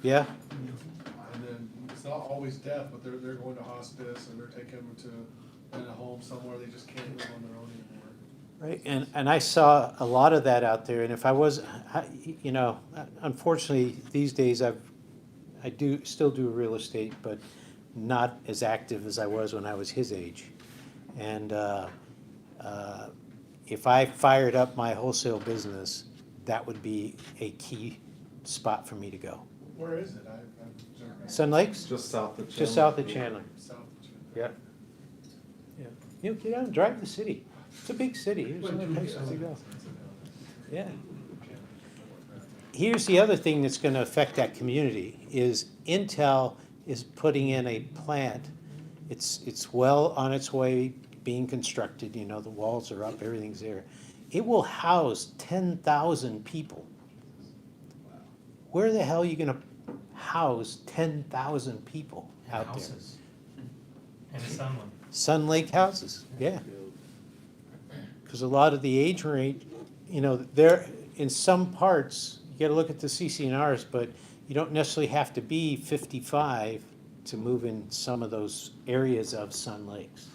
Yeah, And then, it's not always death, but they're going to hospice, and they're taking them to, in a home somewhere, they just can't live on their own anymore. right, and I saw a lot of that out there, and if I was, you know, unfortunately, these days I still do real estate, but not as active as I was when I was his age. And if I fired up my wholesale business, that would be a key spot for me to go. Where is it? Sun Lakes, Just south of Chandler. just south of Chandler. South of Yeah. Yeah. You know, get out and drive the city. It's a big city. There's other places to go. Yeah. Here's the other thing that's gonna affect that community is Intel is putting in a plant. It's well on its way being constructed, you know, the walls are up, everything's there. It will house 10,000 people. Where the hell are you gonna house 10,000 people out there? Houses. And Sunland. Sun Lake houses, yeah. Because a lot of the age range, you know, there, in some parts, you gotta look at the CCNRs, but you don't necessarily have to be 55 to move in some of those areas of Sun Lakes.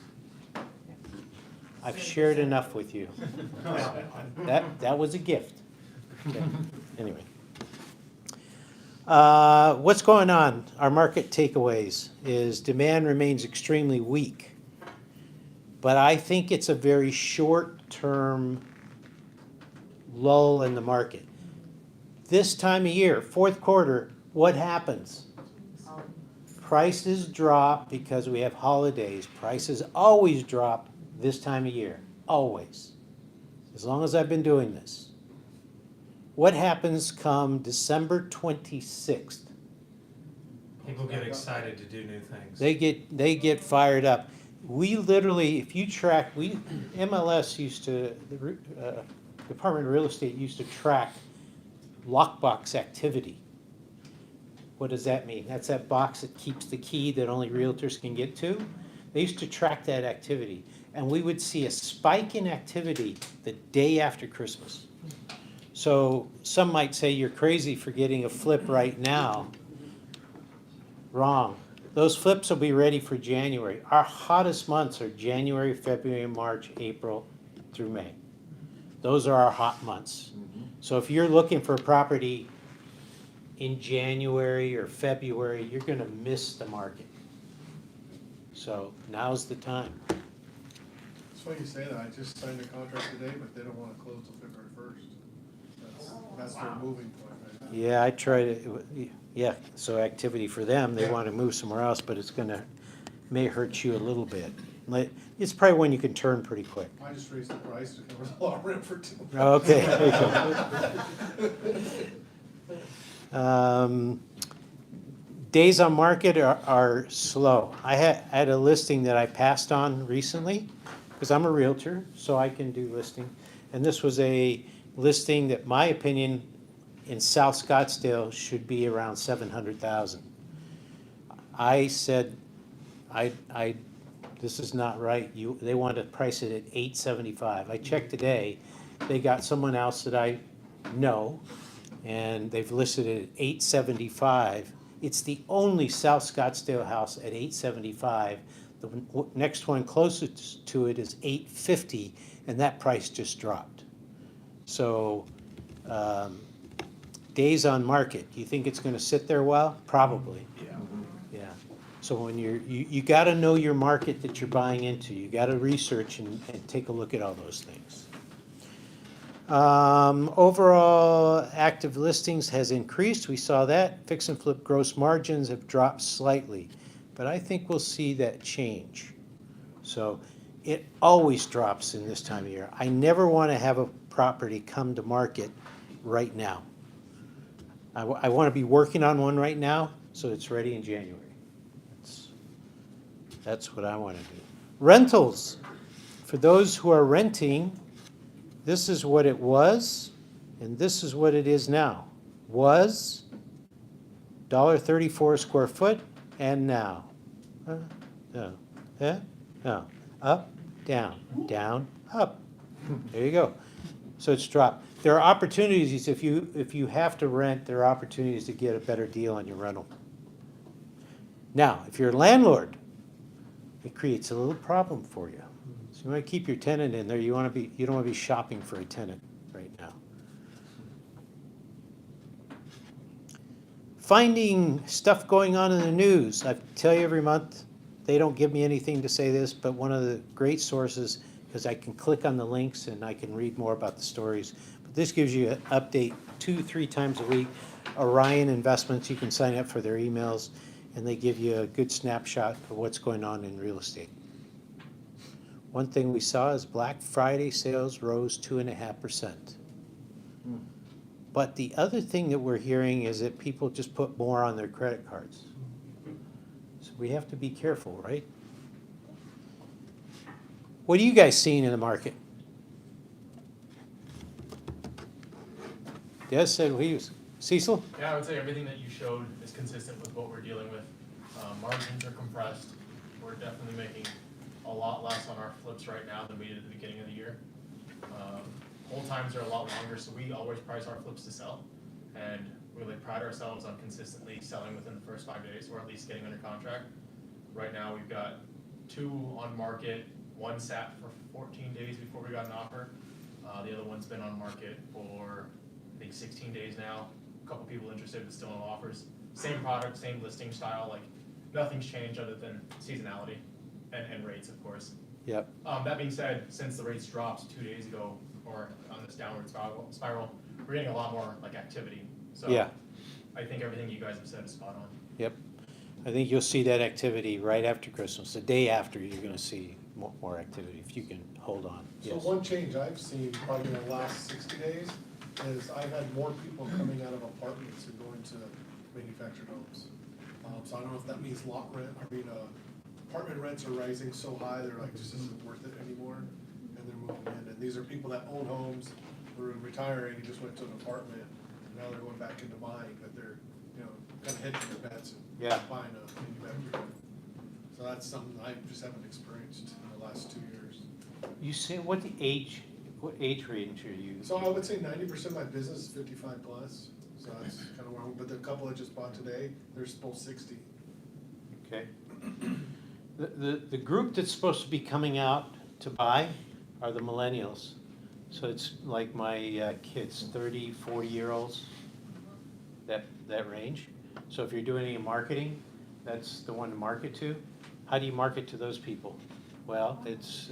I've shared enough with you. That was a gift. Okay, anyway. What's going on? Our market takeaways is demand remains extremely weak. But I think it's a very short-term lull in the market. This time of year, fourth quarter, what happens? Prices drop because we have holidays. Prices always drop this time of year, always. As long as I've been doing this. What happens come December 26th? People get excited to do new things. They get fired up. We literally, if you track, MLS used to, the Department of Real Estate used to track lockbox activity. What does that mean? That's that box that keeps the key that only realtors can get to. They used to track that activity, and we would see a spike in activity the day after Christmas. So some might say you're crazy for getting a flip right now. Wrong. Those flips will be ready for January. Our hottest months are January, February, March, April through May. Those are our hot months. So if you're looking for a property in January or February, you're gonna miss the market. So now's the time. That's why you say that, I just signed a contract today, but they don't wanna close till February first. That's their moving point right now. Yeah, I tried to, yeah, so activity for them, they want to move somewhere else, but it's gonna, may hurt you a little bit. It's probably when you can turn pretty quick. I just raised the price to cover the lot rent for 2 months. Okay, there you go. Days on market are slow. I had a listing that I passed on recently, because I'm a realtor, so I can do listing. And this was a listing that, my opinion, in South Scottsdale should be around 700,000. I said, this is not right. They want to price it at 875. I checked today, they got someone else that I know, and they've listed it at 875. It's the only South Scottsdale house at 875. The next one closest to it is 850, and that price just dropped. So, days on market, do you think it's gonna sit there a while? Probably. Yeah. So when you gotta know your market that you're buying into. You gotta research and take a look at all those things. Overall, active listings has increased. We saw that. Fix and flip gross margins have dropped slightly, but I think we'll see that change. So it always drops in this time of year. I never want to have a property come to market right now. I want to be working on one right now, so it's ready in January. That's what I want to do. Rentals. For those who are renting, this is what it was, and this is what it is now. Was $1.34 a square foot, and now. No. Up, down, down, up. There you go. So it's dropped. There are opportunities, if you have to rent, there are opportunities to get a better deal on your rental. Now, if you're a landlord, it creates a little problem for you. So you want to keep your tenant in there. You don't want to be shopping for a tenant right now. Finding stuff going on in the news. I tell you every month, they don't give me anything to say this, but one of the great sources, because I can click on the links and I can read more about the stories. But this gives you an update 2-3 times a week. Orion Investments, you can sign up for their emails, and they give you a good snapshot of what's going on in real estate. One thing we saw is Black Friday sales rose 2.5%. But the other thing that we're hearing is that people just put more on their credit cards. So we have to be careful, right? What are you guys seeing in the market? Des said we use. Cecil? Yeah, I would say everything that you showed is consistent with what we're dealing with. Margins are compressed. We're definitely making a lot less on our flips right now than we did at the beginning of the year. Hold times are a lot longer, so we always price our flips to sell. And we really pride ourselves on consistently selling within the first 5 days, or at least getting under contract. Right now, we've got 2 on market. One sat for 14 days before we got an offer. The other one's been on market for, I think, 16 days now. A couple people interested, but still no offers. Same product, same listing style, like nothing's changed other than seasonality and rates, of course. Yep. That being said, since the rates dropped 2 days ago, or on this downward spiral, we're getting a lot more like activity. So Yeah. I think everything you guys have said is spot on. Yep. I think you'll see that activity right after Christmas. The day after, you're going to see more activity if you can hold on. So Yes. one change I've seen probably in the last 60 days is I've had more people coming out of apartments and going to manufactured homes. So I don't know if that means lot rent, apartment rents are rising so high, they're like, just isn't worth it anymore, and they're moving in. And these are people that own homes, who are retiring, and just went to an apartment, and now they're going back into buying, but they're, kind of hedging their bets and buying a manufactured home. So that's something I just haven't experienced in the last 2 years. You say what age range are you? So I would say 90% of my business is 55 plus. So that's kind of where but the couple I just bought today, they're both 60. Okay. The group that's supposed to be coming out to buy are the millennials. So it's like my kids, 30, 40-year-olds, that range. So if you're doing any marketing, that's the one to market to. How do you market to those people? Well, it's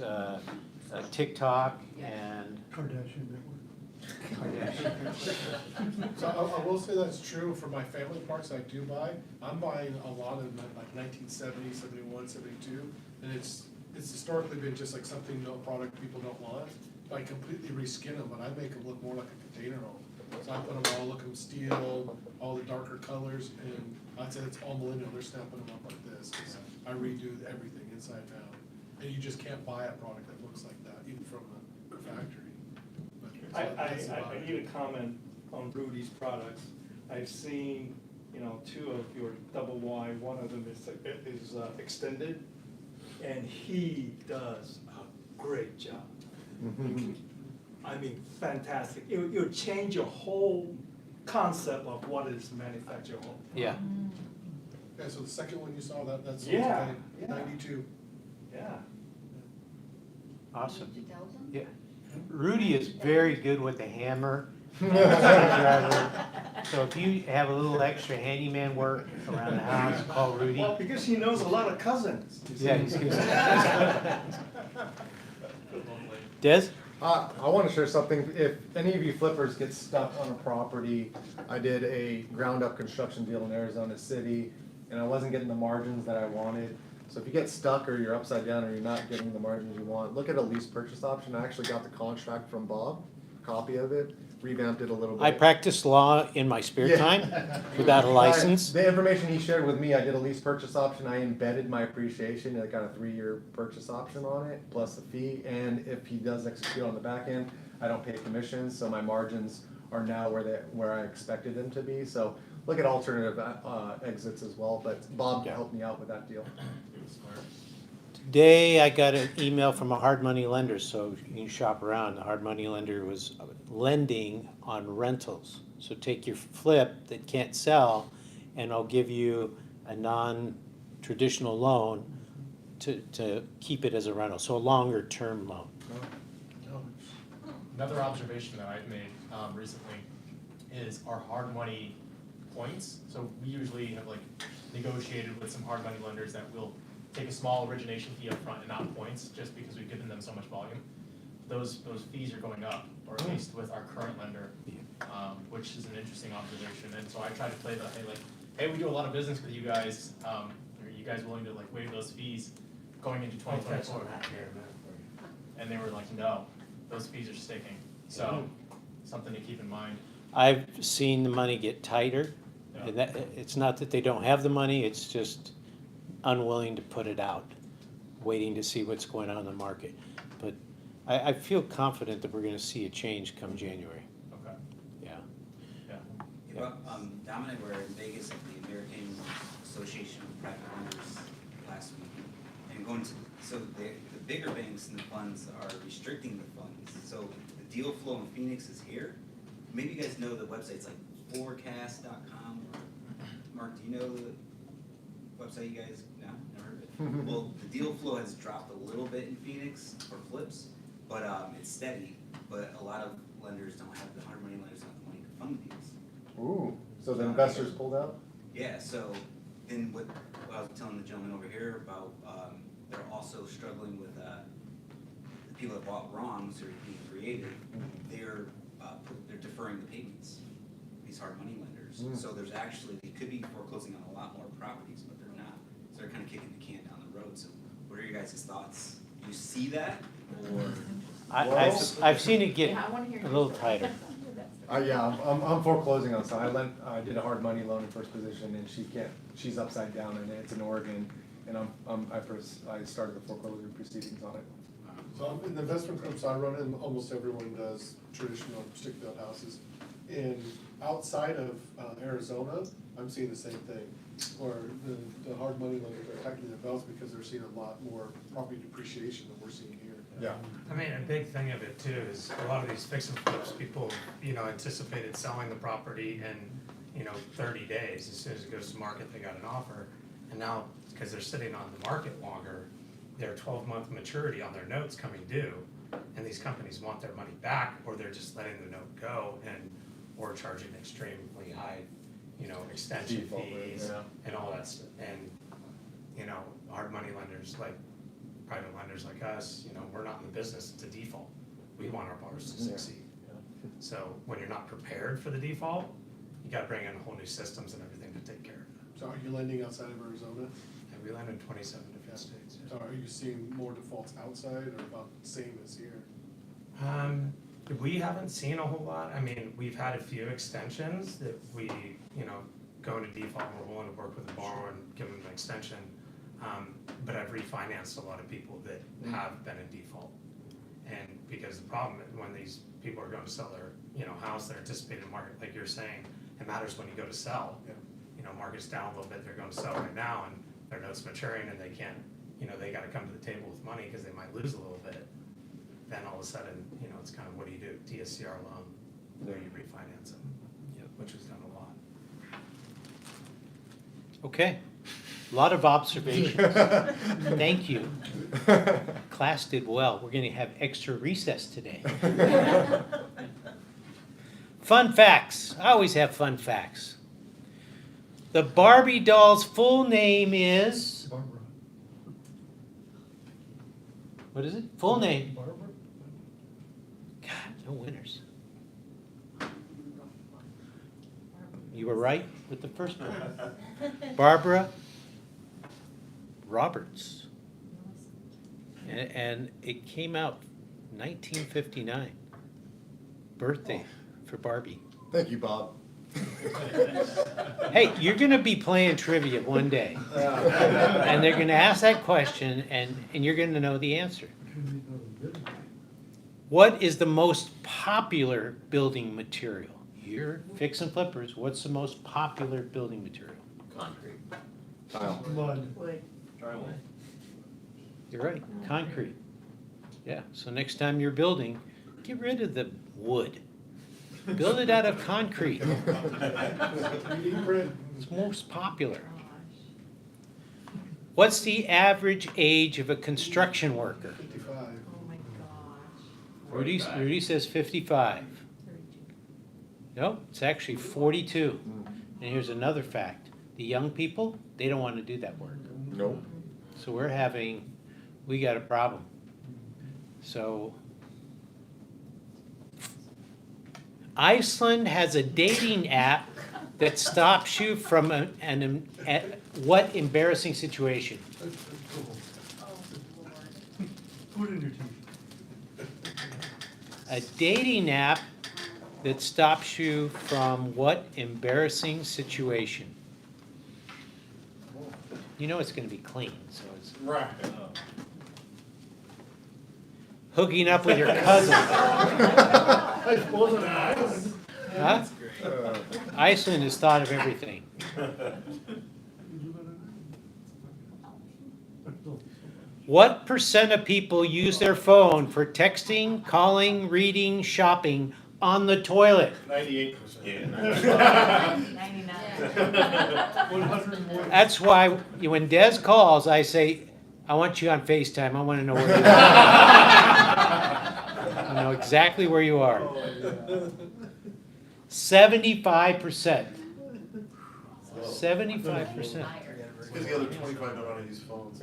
TikTok and Kardashian Network. Kardashian. So I will say that's true for my family parts I do buy. I'm buying a lot of like 1970, 71, 72, and it's historically been just like something, no product people don't want. I completely reskin them, but I make them look more like a container home. So I put them all, look them steel, all the darker colors, and I'd say it's all millennial, they're snapping them up like this. 'Cause I redo everything inside and out. And you just can't buy a product that looks like that, even from a factory. But that's about I it. need a comment on Rudy's products. I've seen, you know, two of your double Y, one of them is extended, and he does a great job. I mean, fantastic. It'll change your whole concept of what is manufactured home. Yeah. Yeah, so the second one you saw, that's Yeah, yeah. 92. Yeah. Awesome. Did you tell them? Yeah. Rudy is very good with the hammer. So if you have a little extra handyman work around the house, call Rudy. Well, because he knows a lot of cousins. Yeah, he's good. Des? I want to share something. If any of you flippers get stuck on a property, I did a ground up construction deal in Arizona City, and I wasn't getting the margins that I wanted. So if you get stuck or you're upside down or you're not getting the margins you want, look at a lease purchase option. I actually got the contract from Bob, a copy of it, revamped it a little bit. I practice law in my spare Yeah. time without a license. The information he shared with me, I did a lease purchase option, I embedded my appreciation, I got a 3-year purchase option on it, plus the fee, and if he does execute on the back end, I don't pay commissions, so my margins are now where I expected them to be, so look at alternative, exits as well, but Bob Yeah. helped me out with that deal. Today, I got an email from a hard money lender, so you can shop around. The hard money lender was lending on rentals. So take your flip that can't sell, and I'll give you a non-traditional loan to keep it as a rental, so a longer term loan. Another observation that I've made recently is our hard money points. So we usually have like negotiated with some hard money lenders that will take a small origination fee up front and not points, just because we've given them so much volume. Those fees are going up, or at least with our current lender, which is an interesting observation. And so I try to play the, hey, we do a lot of business with you guys. Are you guys willing to like waive those fees going into 2024? And they were like, no, those fees are sticking. So something to keep in mind. I've seen the money get tighter. Yeah. And that, it's not that they don't have the money, it's just unwilling to put it out, waiting to see what's going on in the market. But I feel confident that we're gonna see a change come January, Okay. yeah. Yeah. Yeah, well, Dom and I were in Vegas at the American Association of Private Lenders last week, and going to, so the bigger banks and the funds are restricting the funds. So the deal flow in Phoenix is here. Maybe you guys know the websites like forecast.com. Mark, do you know the website? You guys, no, never heard of it? Well, the deal flow has dropped a little bit in Phoenix for flips, but it's steady. But a lot of lenders don't have the hard money lenders don't have the money to fund deals. Ooh, so the investors pulled out? Yeah, so then what I was telling the gentleman over here about, they're also struggling with the people that bought wrongs or being creative. They're deferring the payments. These hard money lenders. So there's actually, they could be foreclosing on a lot more properties, but they're not. So they're kind of kicking the can down the road. So what are your guys' thoughts? Do you see that, or? I've seen it get Yeah, I wanna hear a your little story. tighter. Yeah, I'm foreclosing on some. I did a hard money loan in first position, and she's upside down, and it's in Oregon, and I started the foreclosure proceedings on it. So in the investment groups I run in, almost everyone does traditional stick-built houses. And outside of Arizona, I'm seeing the same thing, where the hard money lenders are tightening their belts because they're seeing a lot more property depreciation than we're seeing here. Yeah. I mean, a big thing of it too is a lot of these fix and flips, people, anticipated selling the property in, 30 days. As soon as it goes to market, they got an offer. And now because they're sitting on the market longer, their 12-month maturity on their notes coming due, and these companies want their money back, or they're just letting the note go and, or charging extremely high, extension Default rate, fees yeah. and all that stuff. And, hard money lenders, like private lenders like us, we're not in the business to default. We want our borrowers to succeed. So when you're not prepared for the default, you gotta bring in whole new systems and everything to take care of it. So are you lending outside of Arizona? And we lend in 27 different states. So are you seeing more defaults outside or about the same as here? We haven't seen a whole lot. I mean, we've had a few extensions that we, go into default, and we're willing to work with the borrower and give them an extension. But I've refinanced a lot of people that have been in default. And because the problem, when these people are going to sell their, house, their anticipated market, like you're saying, it matters when you go to sell. Yeah. Market's down a little bit, they're going to sell right now, and their note's maturing, and they can't, they gotta come to the table with money, because they might lose a little bit. Then all of a sudden, it's kind of, what do you do? DSCR loan, where you refinance them, which was done a lot. Okay, a lot of observations. Thank you. Class did well. We're gonna have extra recess today. Fun facts. I always have fun facts. The Barbie doll's full name is? Barbara. What is it? Full name. Barbara? God, no winners. You were right with the first one. Barbara Roberts. And it came out 1959. Birthday for Barbie. Thank you, Bob. Hey, you're gonna be playing trivia one day. And they're gonna ask that question and you're gonna know the answer. What is the most popular building material? You're fixing flippers. What's the most popular building material? Concrete. Tile. Mud. Drywall. You're right, concrete. Yeah, so next time you're building, get rid of the wood. Build it out of concrete. 3D print. It's most popular. What's the average age of a construction worker? 55. Oh my gosh. Rudy says 55. No, it's actually 42. And here's another fact. The young people, they don't want to do that work. Nope. So we got a problem. So Iceland has a dating app that stops you from what embarrassing situation? Oh, Lord. Put in your teeth. A dating app that stops you from what embarrassing situation? You know it's going to be clean, so it's Right. hooking up with your cousin. I wasn't asked. Huh? Iceland has thought of everything. What % of people use their phone for texting, calling, reading, shopping on the toilet? 98%. 99. 101. That's why when Des calls, I say, I want you on FaceTime. I want to know where you are. I know exactly where you are. 75%. 75%. Because the other 25 don't know how to use phones.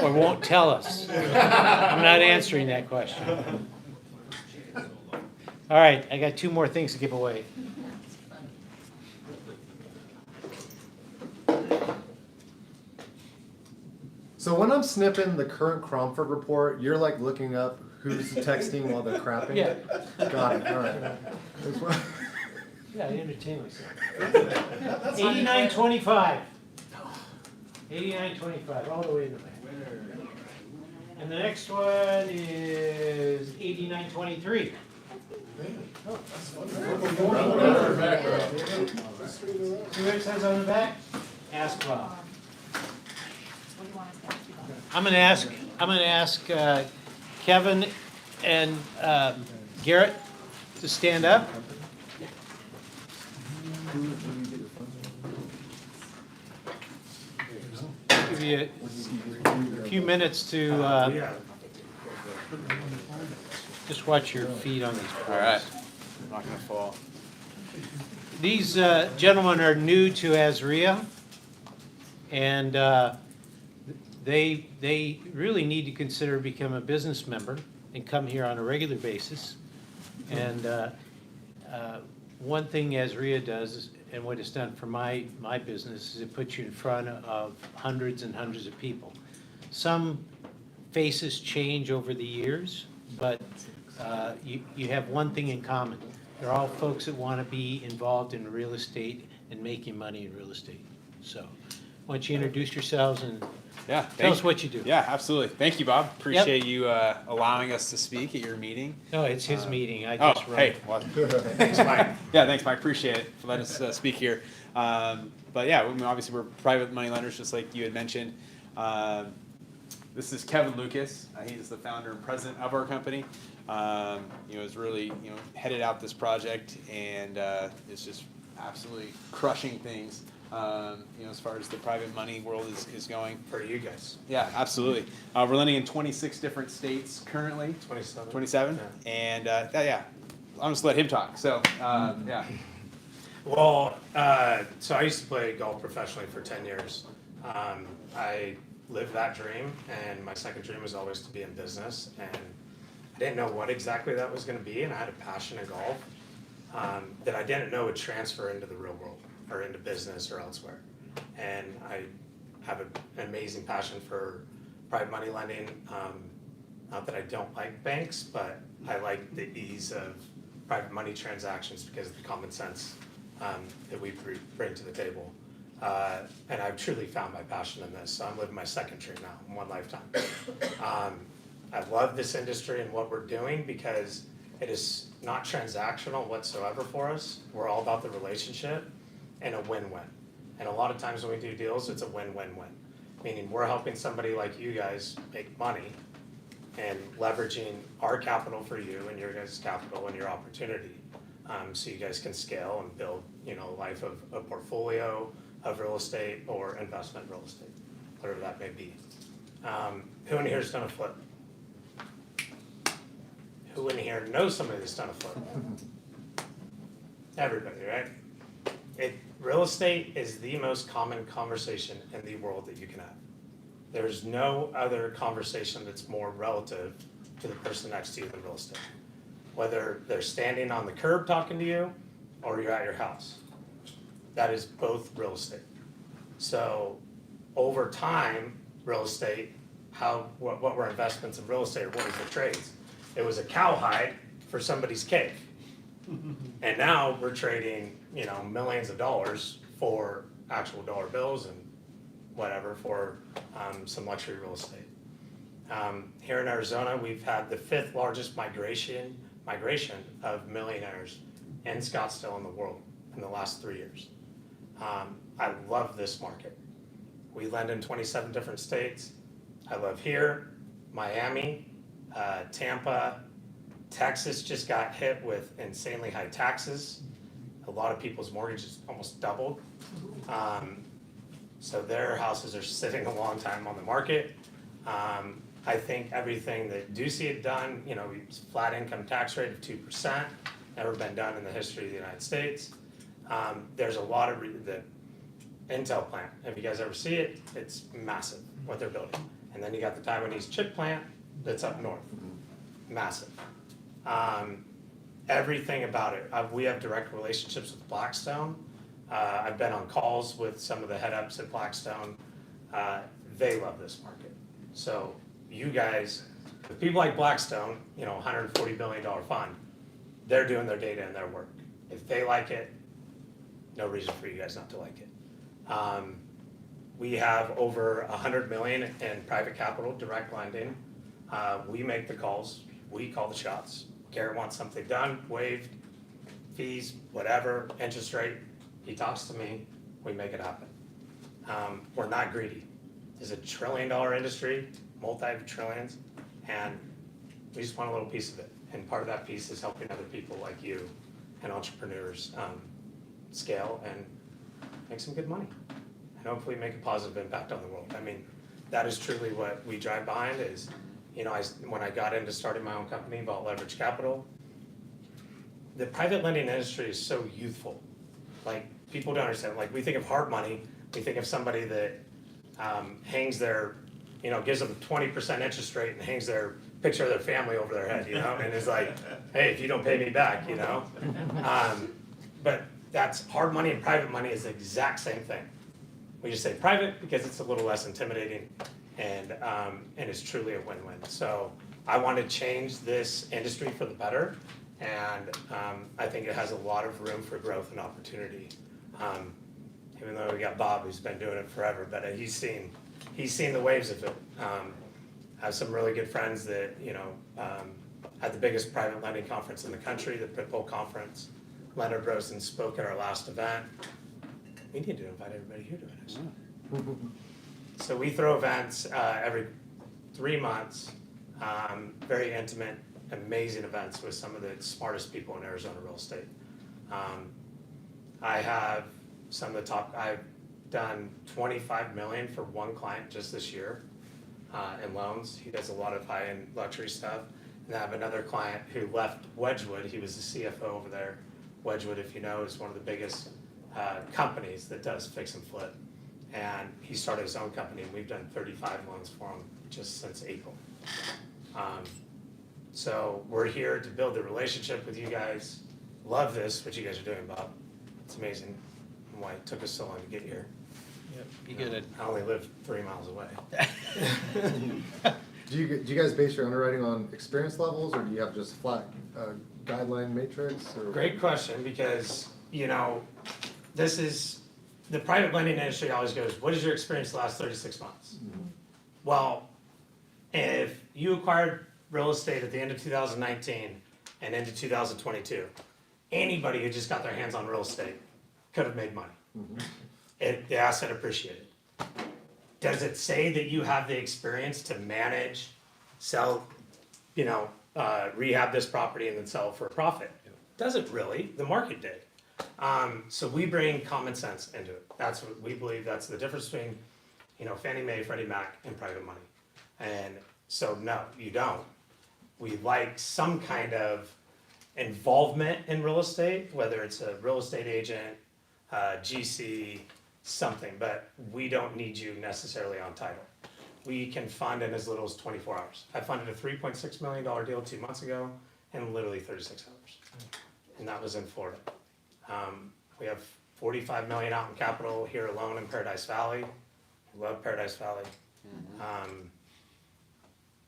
Or won't tell us. I'm not answering that question. All right, I got 2 more things to give away. So when I'm snipping the current Cromford report, you're like looking up who's texting while they're crapping? Yeah. Got it, all right. Yeah, I entertain myself. 8925. 8925, all the way in the back. And the next one is 8923. Oh, that's fun. See what it says on the back? Ask Bob. What do you want us to ask you about? I'm gonna ask Kevin and Garrett to stand up. give you a few minutes to, Yeah. just watch your feet on these boards. All right. I'm not gonna fall. These gentlemen are new to AZREIA, and they really need to consider becoming a business member and come here on a regular basis. And one thing AZREIA does, and what it's done for my business, is it puts you in front of hundreds and hundreds of people. Some faces change over the years, but you have one thing in common. They're all folks that want to be involved in real estate and making money in real estate. So, why don't you introduce yourselves and Yeah. tell us what you do? Yeah, absolutely. Thank you, Bob. Appreciate you allowing us to speak at your meeting. No, it's his meeting, I Oh, just run hey. it. Well, thanks, Mike. Yeah, thanks, Mike. Appreciate it for letting us speak here. But yeah, I mean, obviously we're private money lenders, just like you had mentioned. This is Kevin Lucas. He's the founder and president of our company. Has really, headed out this project and is just absolutely crushing things, as far as the private money world is going. For you guys. Yeah, absolutely. We're lending in 26 different states currently. 27. 27? Yeah. And, yeah, I'll just let him talk. So, yeah. Well, so I used to play golf professionally for 10 years. I lived that dream, and my second dream was always to be in business. And I didn't know what exactly that was going to be, and I had a passion in golf that I didn't know would transfer into the real world or into business or elsewhere. And I have an amazing passion for private money lending. Not that I don't like banks, but I like the ease of private money transactions because of the common sense that we bring to the table. And I've truly found my passion in this. So I'm living my second dream now in one lifetime. I love this industry and what we're doing because it is not transactional whatsoever for us. We're all about the relationship and a win-win. And a lot of times when we do deals, it's a win-win-win. Meaning we're helping somebody like you guys make money and leveraging our capital for you and your guys' capital and your opportunity. So you guys can scale and build, a life of a portfolio of real estate or investment real estate, whatever that may be. Who in here has done a flip? Who in here knows somebody that's done a flip? Everybody, right? Real estate is the most common conversation in the world that you can have. There's no other conversation that's more relative to the person next to you than real estate. Whether they're standing on the curb talking to you or you're at your house. That is both real estate. So over time, real estate, what were investments in real estate or what was the trades? It was a cowhide for somebody's cave. And now we're trading, millions of dollars for actual dollar bills and whatever for some luxury real estate. Here in Arizona, we've had the 5th largest migration of millionaires in Scottsdale in the world in the last 3 years. I love this market. We lend in 27 different states. I love here, Miami, Tampa, Texas just got hit with insanely high taxes. A lot of people's mortgages almost doubled. So their houses are sitting a long time on the market. I think everything that Ducey had done, flat income tax rate of 2%, never been done in the history of the United States. There's a lot of the Intel plant. If you guys ever see it, it's massive what they're building. And then you got the Taiwanese chip plant that's up north, massive. Everything about it. We have direct relationships with Blackstone. I've been on calls with some of the head ups at Blackstone. They love this market. So you guys, with people like Blackstone, $140 billion fund, they're doing their data and their work. If they like it, no reason for you guys not to like it. We have over 100 million in private capital, direct lending. We make the calls, we call the shots. Garrett wants something done, waived, fees, whatever, interest rate. He talks to me, we make it happen. We're not greedy. It's a $1 trillion industry, multi-trillions, and we just want a little piece of it. And part of that piece is helping other people like you and entrepreneurs scale and make some good money. and hopefully make a positive impact on the world. I mean, that is truly what we drive behind is, you know, when I got into starting my own company, Vault Leverage Capital, the private lending industry is so youthful. Like, people don't understand, like, we think of hard money, we think of somebody that hangs their, you know, gives them 20% interest rate and hangs their picture of their family over their head, you know, and is like, hey, if you don't pay me back, you know? But that's hard money and private money is the exact same thing. We just say private because it's a little less intimidating and it's truly a win-win. So I want to change this industry for the better, and I think it has a lot of room for growth and opportunity. Even though we got Bob, who's been doing it forever, but he's seen the waves of it. I have some really good friends that, you know, had the biggest private lending conference in the country, the Pitbull Conference. Leonard Rosen spoke at our last event. We need to invite everybody here to it, actually. So we throw events every 3 months, very intimate, amazing events with some of the smartest people in Arizona real estate. I have some of the top, I've done 25 million for one client just this year in loans. He does a lot of high-end luxury stuff. And I have another client who left Wedgwood. He was the CFO over there. Wedgwood, if you know, is one of the biggest companies that does fix and flip. And he started his own company, and we've done 35 loans for him just since April. So we're here to build the relationship with you guys. Love this, what you guys are doing, Bob. It's amazing why it took us so long to get here. Yep, you get it. I only live 3 miles away. Do you guys base your underwriting on experience levels, or do you have just flat guideline matrix? Or? Great question, because, you know, this is, the private lending industry always goes, what is your experience the last 36 months? Mm-hmm. Well, if you acquired real estate at the end of 2019 and into 2022, anybody who just got their hands on real estate could have made money. Mm-hmm. The asset appreciated. Does it say that you have the experience to manage, sell, you know, rehab this property and then sell it for a profit? Doesn't really. The market did. So we bring common sense into it. That's what we believe. That's the difference between, you know, Fannie Mae, Freddie Mac, and private money. And so no, you don't. We like some kind of involvement in real estate, whether it's a real estate agent, GC, something, but we don't need you necessarily on title. We can fund in as little as 24 hours. I funded a $3.6 million deal 2 months ago in literally 36 hours. And that was in Florida. We have 45 million out in capital here alone in Paradise Valley. We love Paradise Valley.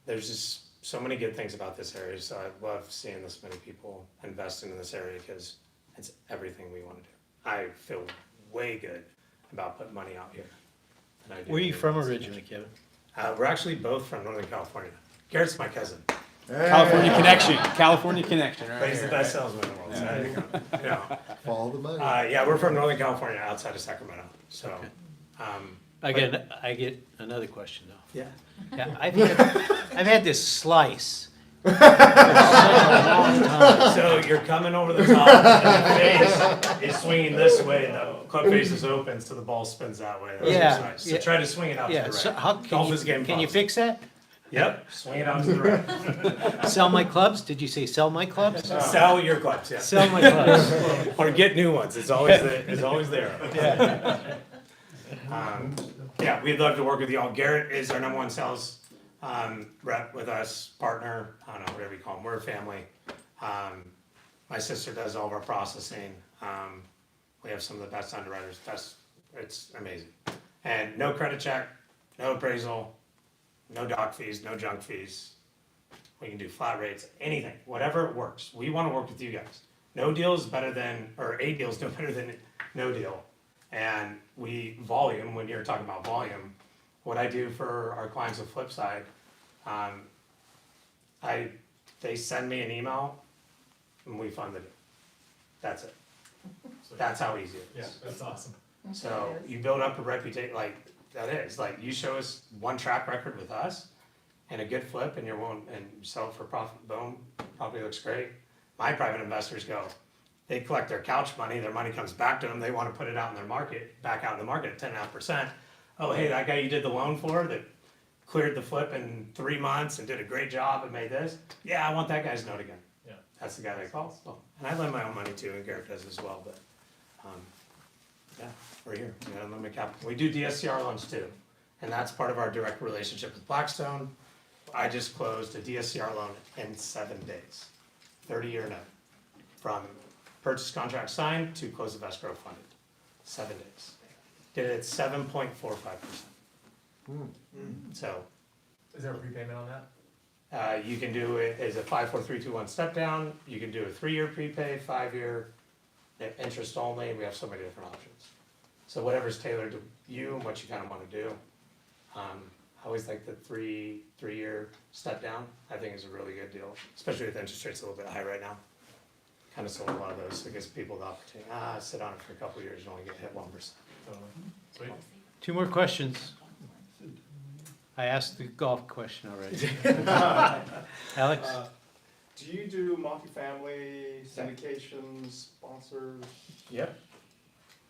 There's just so many good things about this area, so I love seeing this many people investing in this area because it's everything we want to do. I feel way good about putting money out here. than I do Where are you here. from originally, Kevin? We're actually both from Northern California. Garrett's my cousin, California connection, California connection, right but he's the here, best right? salesman in the world. So there you go. Yeah. Follow the money. Yeah, we're from Northern California, outside of Sacramento. So, Again, I get another question though. yeah. Yeah, I've had this slice. So you're coming over the top, and the face is swinging this way. The club face is open, so the ball spins that way. That's Yeah, what's nice. So yeah. try to swing it out to Yeah, the so right. how, Golf is game can you fun. fix that? Yep, swing it out to the right. Sell my clubs? Did you say sell my clubs? Sell your clubs, yeah. Sell my clubs. Or get new ones. It's always there. Yeah, we'd love to work with y'all. Garrett is our #1 sales rep with us, partner. I don't know, whatever you call him. We're a family. My sister does all of our processing. We have some of the best underwriters. It's amazing. And no credit check, no appraisal, no doc fees, no junk fees. We can do flat rates, anything, whatever works. We want to work with you guys. No deal is better than, or a deal is no better than no deal. And volume, when you're talking about volume, what I do for our clients with Flipside, they send me an email and we fund the deal. That's it. That's how easy it is. Yeah, that's awesome. So you build up a reputation, like that is, like you show us one track record with us and a good flip and you're willing and you sell it for profit, boom, property looks great. My private investors go, They collect their couch money, their money comes back to them, they wanna put it out in their market, back out in the market at 10.5%. Oh, hey, that guy you did the loan for that cleared the flip in 3 months and did a great job and made this, yeah, I want that guy's note again. Yeah. That's the guy they call. Well, and I lend my own money too, and Garrett does as well, but, yeah, we're here, we got unlimited capital. We do DSCR loans too, and that's part of our direct relationship with Blackstone. I just closed a DSCR loan in 7 days, 30-year note, from purchase contract signed to close of escrow funded, 7 days. Did it at 7.45%. So, Is there a prepayment on that? you can do it as a 5, 4, 3, 2, 1 step down, you can do a 3-year prepay, 5-year, interest only, we have so many different options. So whatever's tailored to you and what you kinda wanna do. I always like the 3-year step down, I think is a really good deal, especially with interest rates a little bit high right now. Kinda sold a lot of those, so it gives people the opportunity, sit on it for a couple of years and only get hit 1%. Sweet. 2 more questions. I asked the golf question already. Alex? Do you do multifamily syndications, sponsors, Yep.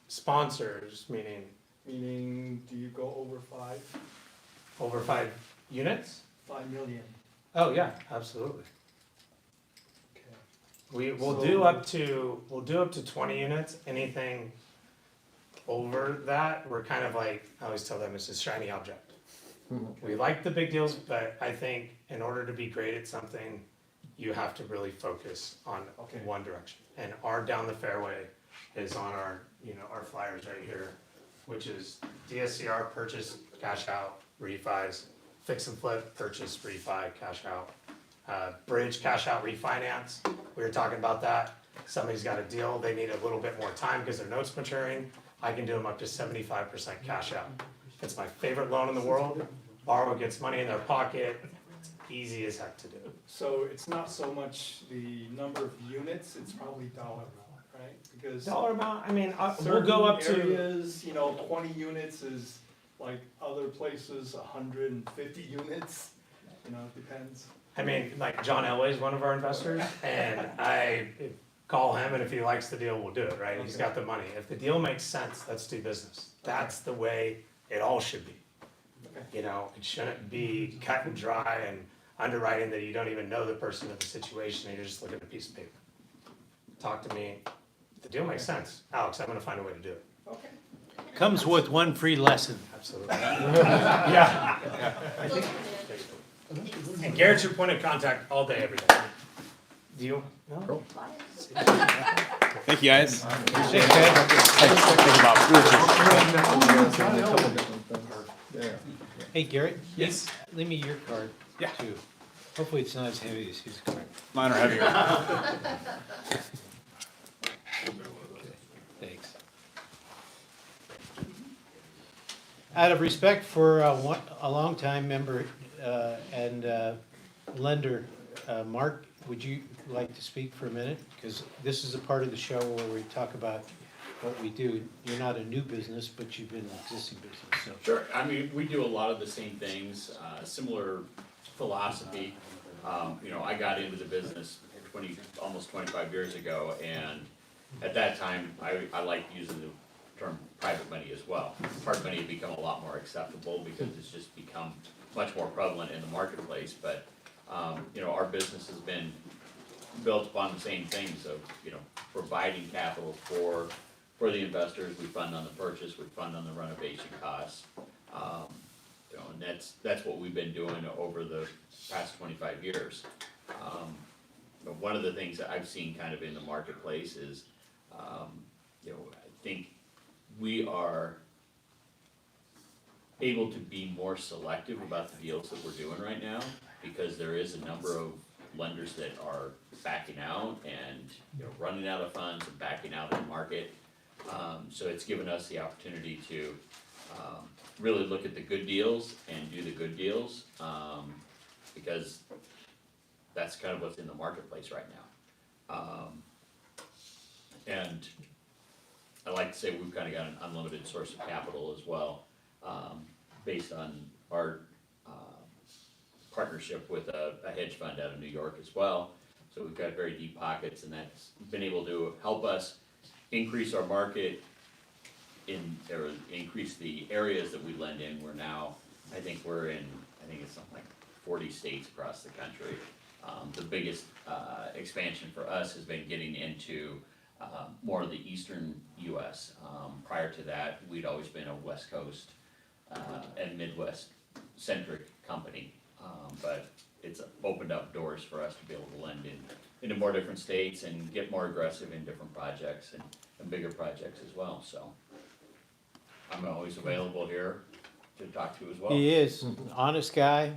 Sponsors, meaning meaning do you go over over 5 units? 5 million? Oh, yeah, absolutely. Okay. We'll So- do up to 20 units, anything over that, we're kind of like, I always tell them it's a shiny object. We like the big deals, but I think in order to be great at something, you have to really focus on Okay. one direction. And our down the fairway is on our, our flyers right here, which is DSCR, purchase, cash out, refis, fix and flip, purchase, refi, cash out. Bridge, cash out, refinance, we were talking about that. Somebody's got a deal, they need a little bit more time because their note's maturing. I can do them up to 75% cash out. It's my favorite loan in the world. Borrower gets money in their pocket, it's easy as heck to do. So it's not so much the number of units, it's probably dollar amount, right? Because Dollar amount, I mean, we'll certain go up to, areas, 20 units is like other places, 150 units, it depends. I mean, like John Elway's one of our investors, and I call him, and if he likes the deal, we'll do it, right? He's got the money. If the deal makes sense, let's do business. That's the way it all should be. Okay. It shouldn't be cut and dry and underwriting that you don't even know the person or the situation, and you're just looking at a piece of paper. Talk to me, the deal makes sense. Alex, I'm gonna find a way to do it. Okay. Comes with 1 free lesson. Absolutely. Yeah. I think, and Garrett's your point of contact all day, every day. Do you? No? Thank you, guys. Thanks, Ted. Hey, Garrett? Yes. Leave me your card, Yeah. too. Hopefully it's not as heavy as his card. Mine are heavier. Thanks. Out of respect for a longtime member and lender, Mark, would you like to speak for a minute? Because this is a part of the show where we talk about what we do. You're not a new business, but you've been an existing business, so. Sure, I mean, we do a lot of the same things, similar philosophy. I got into the business almost 25 years ago, and at that time, I liked using the term private money as well. Hard money had become a lot more acceptable because it's just become much more prevalent in the marketplace, but, our business has been built upon the same things of, providing capital for the investors. We fund on the purchase, we fund on the renovation costs. And that's what we've been doing over the past 25 years. But one of the things that I've seen kind of in the marketplace is, I think we are able to be more selective about the deals that we're doing right now, because there is a number of lenders that are backing out and running out of funds and backing out of the market. So it's given us the opportunity to really look at the good deals and do the good deals, because that's kind of what's in the marketplace right now. And I like to say we've kind of got an unlimited source of capital as well, based on our partnership with a hedge fund out of New York as well. So we've got very deep pockets, and that's been able to help us increase our market or increase the areas that we lend in. We're now, I think it's something like 40 states across the country. The biggest expansion for us has been getting into more of the eastern US. Prior to that, we'd always been a West Coast and Midwest centric company. But it's opened up doors for us to be able to lend into more different states and get more aggressive in different projects and bigger projects as well. So I'm always available here to talk to as well. He is, honest guy,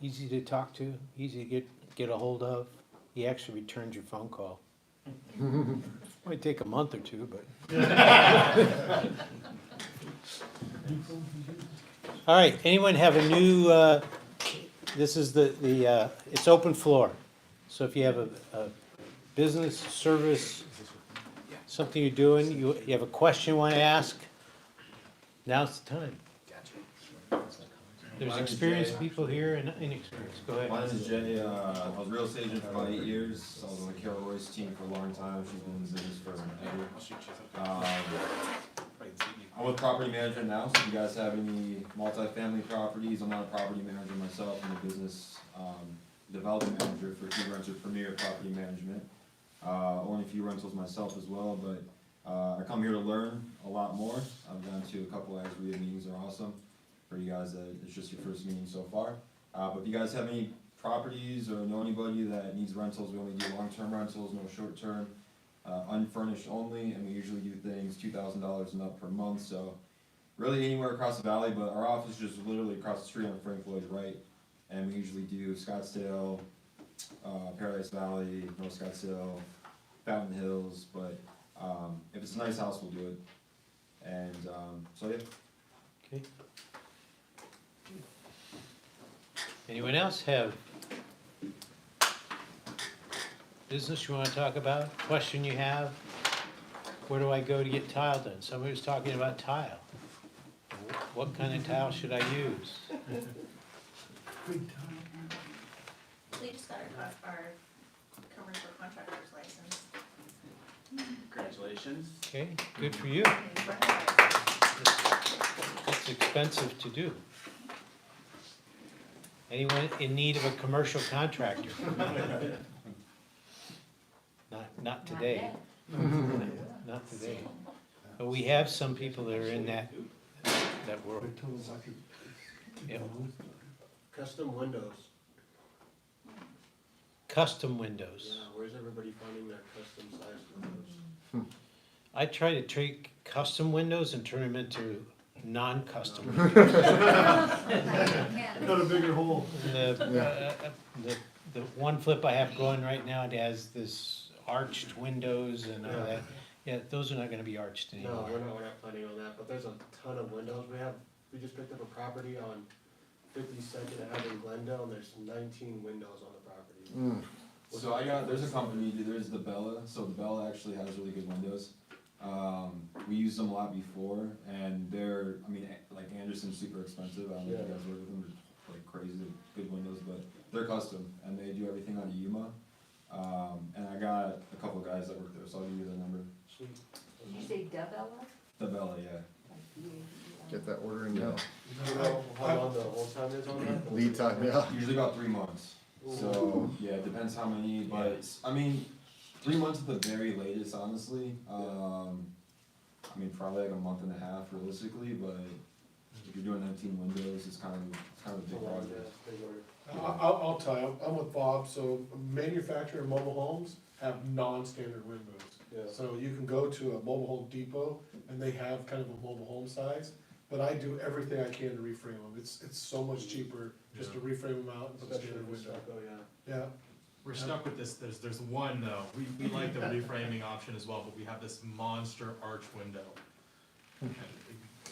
easy to talk to, easy to get a hold of. He actually returns your phone call. Might take a month or two, but. All right, anyone have a new, this is it's open floor. So if you have a business, service, something you're doing, you have a question you want to ask, now's the time. There's experienced people here and inexperienced. Go ahead. My name is Jay. I was a real estate agent for about 8 years. I was on the Carol Roy's team for a long time. She's been in business for ever. I'm with property management now, so if you guys have any multifamily properties, I'm not a property manager myself. I'm a business development manager for Key Renter Premier Property Management. Own a few rentals myself as well, but I come here to learn a lot more. I've gone to a couple of AZREIA meetings. They're awesome. For you guys, it's just your first meeting so far. But if you guys have any properties or know anybody that needs rentals, we only do long-term rentals, no short-term, unfurnished only, and we usually do things $2,000 and up per month. So really anywhere across the valley, but our office is just literally across the street on Frank Lloyd Wright, and we usually do Scottsdale, Paradise Valley, North Scottsdale, Fountain Hills. But if it's a nice house, we'll do it. And so yeah. Okay. Anyone else have business you want to talk about? Question you have? Where do I go to get tile done? Somebody was talking about tile. What kind of tile should I use? We just got our commercial contractor's license. Congratulations. Okay, good for you. It's expensive to do. Anyone in need of a commercial contractor? Not today. Not today. But we have some people that are in that world. Yep. Custom windows. Custom windows. Yeah, where's everybody finding their custom sized windows? I try to take custom windows and turn them into non-custom. Got a bigger hole. The one flip I have going right now, it has this arched windows and all that. Yeah, those are not gonna be arched No, anymore. we're not planning on that, but there's a ton of windows. We just picked up a property on 52nd Ave in Glendale, and there's 19 windows on the property. So there's a company, there's the Bella. So the Bella actually has really good windows. We used them a lot before, and like Anderson's super expensive. I don't know if you guys work with them, they're like crazy good windows, but they're custom, and they do everything on a Yuma. And I got a couple guys that work there, so I'll give you their number. Sweet. Did you say Dubella? The Bella, yeah. Get that order in now. Do you know how long the hold time is on that? Lead time, yeah. Usually about 3 months. So yeah, it depends how many, but 3 months at the very latest, honestly. Probably like a month and a half realistically, but if you're doing 19 windows, it's kind of a big project. I'll tell you, I'm with Bob, so manufacturer mobile homes have non-standard windows. So you can go to a mobile home depot and they have kind of a mobile home size, but I do everything I can to reframe them. It's so much cheaper just to reframe them out and put a standard window. Yeah. We're stuck with this, there's one though, we like the reframing option as well, but we have this monster arch window. And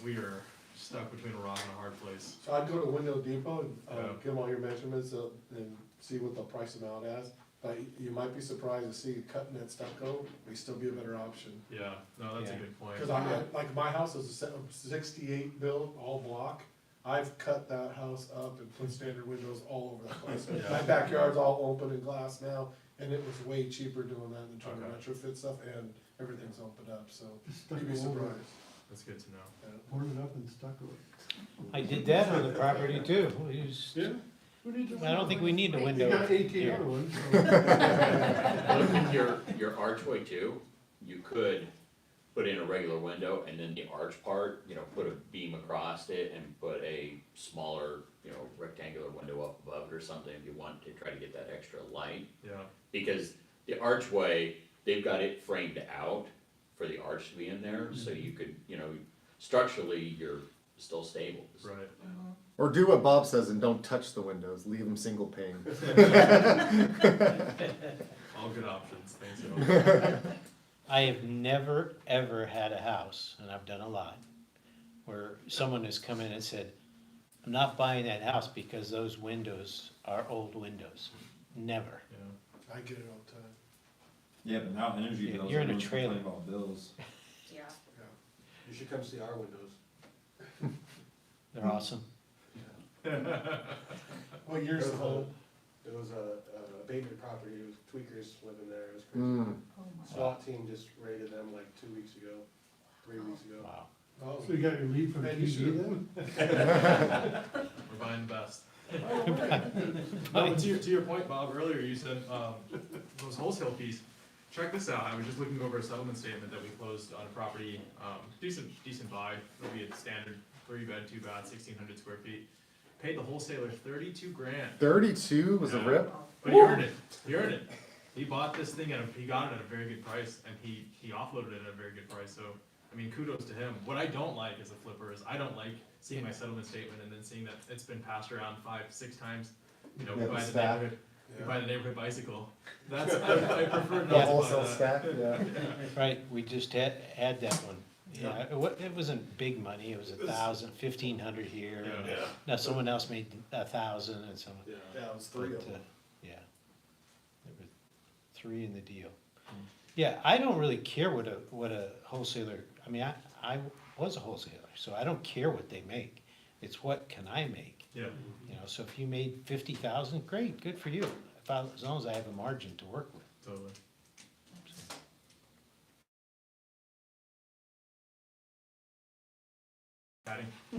we are stuck between a rock and a hard place. So I'd go to Window Depot and Yeah. give them all your measurements and see what they'll price them out as. But you might be surprised to see cutting that stucco may still be a better option. Yeah, no, that's a Yeah. good point. Cause like my house is a 68 build, all block, I've cut that house up and put standard windows all over the place. My backyard's all open and glass now, and it was way cheaper doing that than trying to retrofit stuff, and everything's opened up, so you'd be surprised. That's good to know. Yeah. Poured it up and stuck it. I did that on the property too. We used- I don't think we need the window You got 18 here. other ones. Your archway too, you could put in a regular window and then the arch part, put a beam across it and put a smaller, rectangular window up above it or something if you want to try to get that extra light. Yeah. Because the archway, they've got it framed out for the arch to be in there, so you could, structurally, you're still stable. Right. Or do what Bob says and don't touch the windows, leave them single pane. All good options, thanks. I have never, ever had a house, and I've done a lot, where someone has come in and said, I'm not buying that house because those windows are old windows. Never. Yeah. I get it all the time. Yeah, but now energy Yeah, bills, you're in a everyone's complaining trailer. about bills. Yeah. You should come see our windows. They're awesome. What year's the home? It was a abatement property, it was tweakers living there, it was crazy. Mm. Oh my. SWAT team just raided them like 2 weeks ago, 3 weeks ago. Wow. Oh, you got your lead from TV then? We're buying the best. No, to your point, Bob, earlier you said, those wholesale fees. Check this out, I was just looking over a settlement statement that we closed on a property, decent buy, it'll be a standard 3-bed, 2-bath, 1,600 square feet. Paid the wholesaler 32 grand, 32 was a Yeah. rip? but he earned it, He bought this thing he got it at a very good price, and he offloaded it at a very good price, so, I mean, kudos to him. What I don't like as a flipper is I don't like seeing my settlement statement and then seeing that it's been passed around 5-6 times. We Yeah, the buy the stack. neighborhood, we Yeah. buy the neighborhood bicycle. That's, I prefer not The to buy wholesale that. stack, yeah. Right, we just had that one. Yeah, it wasn't big money, it was 1,000, 1,500 here. and Yeah. Now someone else made 1,000 and someone. Yeah. Yeah, it was three of But, them. yeah. There were 3 in the deal. Yeah, I don't really care what a wholesaler, I mean, I was a wholesaler, so I don't care what they make. It's what can I make? Yeah, So if you made 50,000, great, good for you. As long as I have a margin to work with. totally.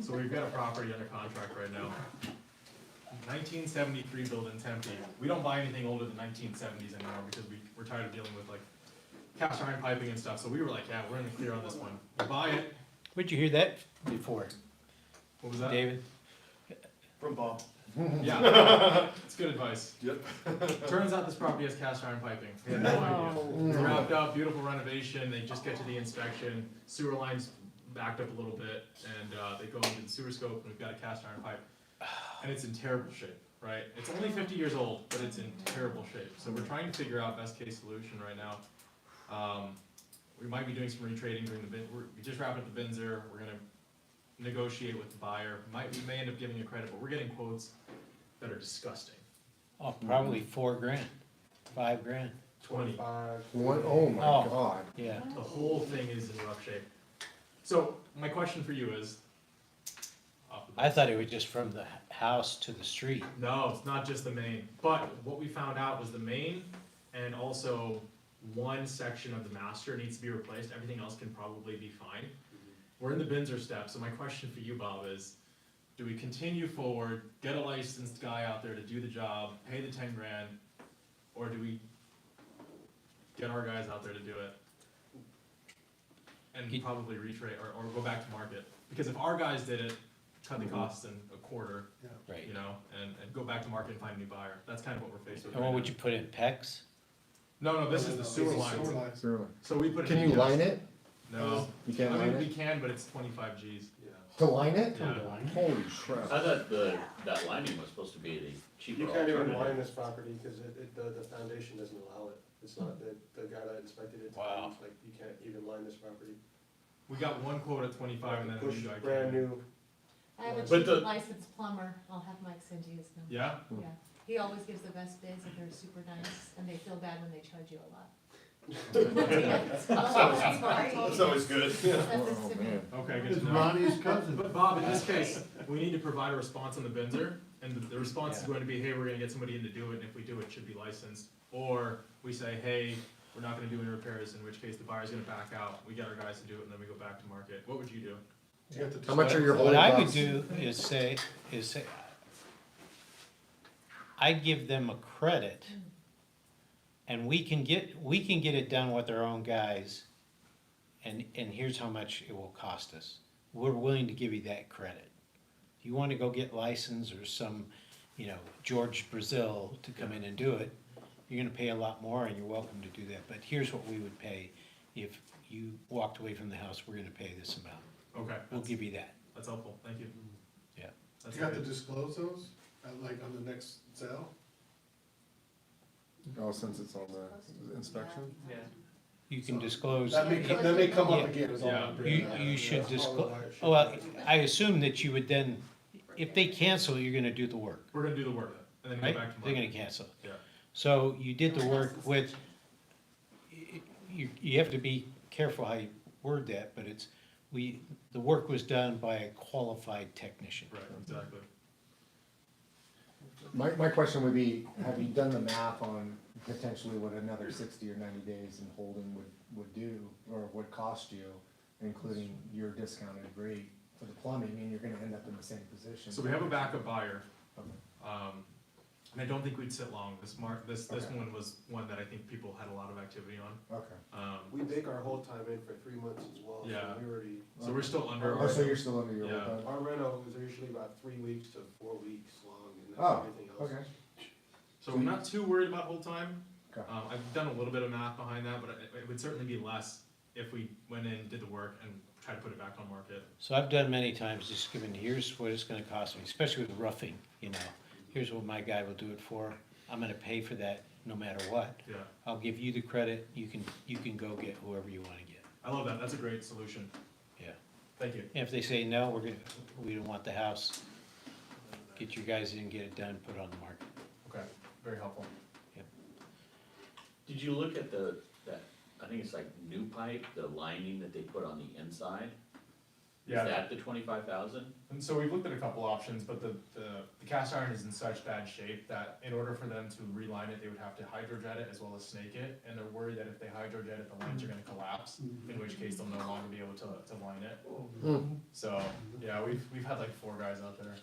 So we've got a property under contract right now. 1973 built in Tempe. We don't buy anything older than 1970s anymore because we're tired of dealing with like cast iron piping and stuff. So we were like, yeah, we're in the clear on this one. We buy it. Where'd you hear that before, What was that? David? From Bob. Yeah, it's good advice. Yep. Turns out this property has cast iron piping. We had no idea. It's wrapped up, beautiful renovation. They just get to the inspection. Sewer lines backed up a little bit, and they go into the sewer scope, and we've got a cast iron pipe, and it's in terrible shape. Right? It's only 50 years old, but it's in terrible shape. So we're trying to figure out best case solution right now. We might be doing some retrading during the bin. We just wrapped up the Binzer. We're gonna negotiate with the buyer. We may end up giving a credit, but we're getting quotes that are disgusting. Oh, probably 4 grand, 5 grand. 20. What, oh my Oh. God. Yeah. The whole thing is in rough shape. So my question for you is, off the bat. I thought it was just from the house to the street. No, it's not just the main. But what we found out was the main and also one section of the master needs to be replaced. Everything else can probably be fine. We're in the Binzer step, so my question for you, Bob, is do we continue forward, get a licensed guy out there to do the job, pay the 10 grand, or do we get our guys out there to do it? And probably retrade or go back to market? Because if our guys did it, cut the costs in a quarter, Right. and go back to market and find a new buyer. That's kind of what we're faced with And right what now. would you put in, PEX? No, this is the sewer Sewer line. lines. So we put it Can in you the- line it? No. You can't I line mean, we it? can, but it's 25 Gs. To line it? Yeah. Holy crap. I thought that lining was supposed to be the cheaper You can't even line alternative. this property because the foundation doesn't allow it. It's not, the guy that inspected it, Wow. like, you can't even line this property. We got one quote at 25 and then a Push new guy brand came. new, I have a But the- cheap licensed plumber, I'll have Mike send you his number. Yeah? Yeah, he always gives the best bids and they're super nice, and they feel bad when they charge you a lot. That's always good. Oh, man. Okay, good It's to know. Ronnie's cousin. But Bob, in this case, we need to provide a response on the Binzer, and the response is Yeah. going to be, hey, we're gonna get somebody in to do it, and if we do it, it should be licensed. Or we say, hey, we're not gonna do any repairs, in which case the buyer's gonna back out, we get our guys to do it, and then we go back to market. What would you do? You have to How much are your What holding I would costs? do is say, I'd give them a credit, and we can get it done with our own guys, and here's how much it will cost us. We're willing to give you that credit. If you wanna go get licensed or some, George Brazil to come in and do it, you're gonna pay a lot more, and you're welcome to do that, but here's what we would pay. If you walked away from the house, we're gonna pay this amount. Okay, We'll give you that. that's helpful, thank you. Yeah. That's You have to good. disclose those, like on the next sale? Oh, since it's on the inspection? You can disclose. That may come up Yeah. again, is all I'm You, bringing up. you should That's probably disclose, why it should oh, well, be. I assume that you would then, if they cancel, you're gonna do the work, We're gonna do the work, and then right? go back to They're market. gonna cancel. Yeah. So you did the work with, you have to be careful how you word that, but the work was done by a qualified technician. Right, exactly. My question would be, have you done the math on potentially what another 60 or 90 days in holding would do, or would cost you, including your discounted rate for the plumbing, and you're gonna end up in the same position? So we have a backup buyer, Okay. and I don't think we'd sit long. This Okay. one was one that I think people had a lot of activity on. Okay. We bake our whole time in for 3 months as well, Yeah. so we already, So we're still under. Oh, so you're still under your Yeah. old our rental is usually about 3 weeks to 4 weeks long, and Oh, that's everything else. Okay. So I'm not too worried about hold time. Okay. I've done a little bit of math behind that, but it would certainly be less if we went in, did the work, and tried to put it back on market. So I've done many times, just given, here's what it's gonna cost me, especially with roughing, here's what my guy will do it for, I'm gonna pay for that no matter what. Yeah, I'll give you the credit, you can go get whoever you wanna get. I love that. That's a great solution. Yeah. Thank you. And if they say, no, we don't want the house, get your guys in, get it done, put it on the market. Okay, very helpful. Did you look at I think it's like new pipe, the lining that they put on the inside? Is Yeah. that the 25,000? And so we've looked at a couple options, but the cast iron is in such bad shape that in order for them to reline it, they would have to hydrojet it as well as snake it, and they're worried that if they hydrojet it, the lines are gonna collapse, in which case they'll no longer be able to line it. So, yeah, we've had like 4 guys out there.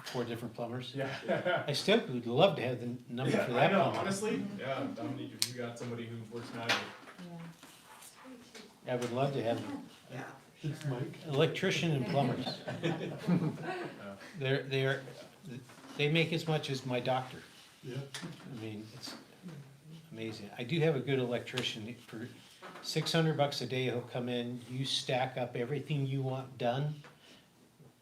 4 different plumbers. Yeah. I still would love to have the number for I that know, plumber. honestly, yeah, Dominique, if you got somebody who works magic. I would love to have It's Mike. electrician and plumbers. They make as much as my doctor. Yeah. I mean, it's amazing. I do have a good electrician. For $600 a day, he'll come in, you stack up everything you want done.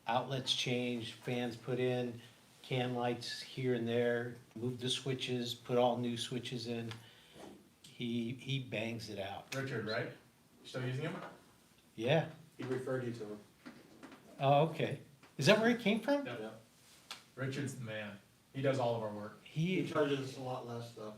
Outlets changed, fans put in, can lights here and there, move the switches, put all new switches in. He bangs it out. Richard, right? You still using him? Yeah. He referred you to him. Oh, okay. Is that where it came from? Yep. Good. The man. He does all of our work. He He, charges us a lot less though.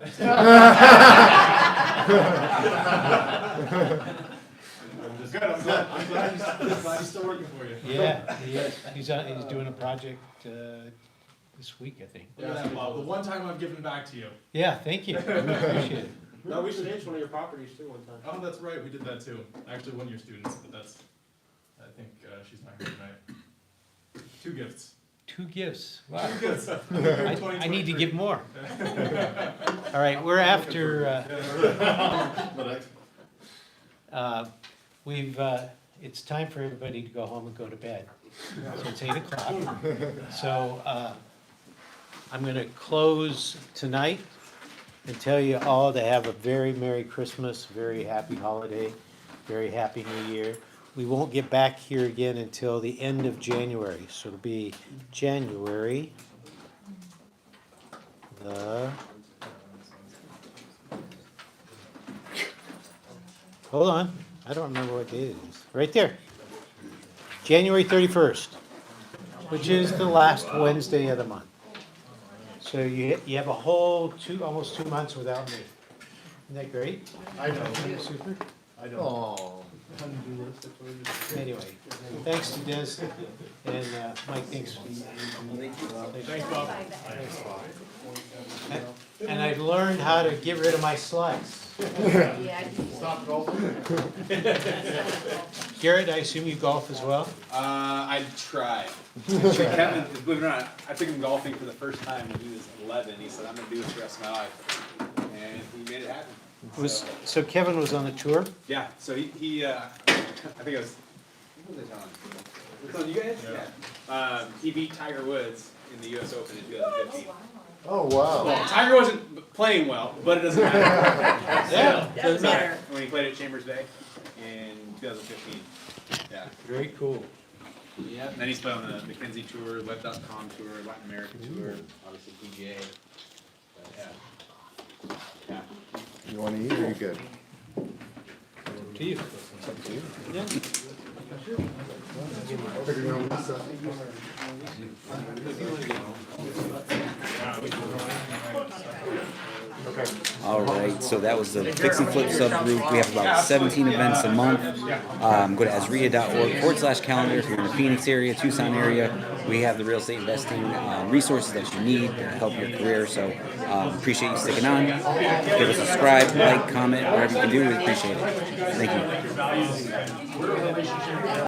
Good, I'm glad he's still working for you. yeah, he is. He's doing a project, this week, I think. Look at that, Bob. The one time I've given back to you. Yeah, thank you. I appreciate it. No, we staged one of your properties too one time. Oh, that's right, we did that too. Actually, one of your students, but I think she's not here tonight. 2 gifts. 2 gifts. Wow. 2 gifts. I need to give more. All right, we're after, it's time for everybody to go home and go to bed. So it's 8 o'clock. So, I'm gonna close tonight and tell you all to have a very Merry Christmas, very happy holiday, very happy New Year. We won't get back here again until the end of January, so it'll be January hold on, I don't remember what date it is. Right there. January 31st, which is the last Wednesday of the month. So you have a whole almost 2 months without me. Isn't that great? I know, Super. I know. Oh. Anyway, thanks to Des and Mike, thanks. Thanks, Bob. And I've learned how to get rid of my slides. Stop golfing. Garrett, I assume you golf as well? I tried. Kevin, believe it or not, I took him golfing for the first time when he was 11. He said, "I'm gonna do this for the rest of my life," and he made it happen. So Kevin was on the tour? Yeah. So he I think it was. What was I telling? Was it on you guys? Yeah. He beat Tiger Woods in the U.S. Open in 2015. Oh, wow. Well, Tiger wasn't playing well, but it doesn't matter. Yeah, Doesn't matter. When he played at Chambers Bay in 2015. Yeah. Very cool. Yeah. And then he's played on the Mackenzie Tour, Web.com Tour, Latin American Tour, obviously PGA. But yeah. Yeah. You want to eat or you good? To you. Yeah. All right, so that was the Fix and Flip subgroup. We have about 17 events a month. Go to AZREIA.org/calendar if you're in the Phoenix area, Tucson area. We have the real estate investing resources that you need to help your career. So appreciate you sticking on. Give us a subscribe, like, comment, whatever you can do. We appreciate it. Thank you.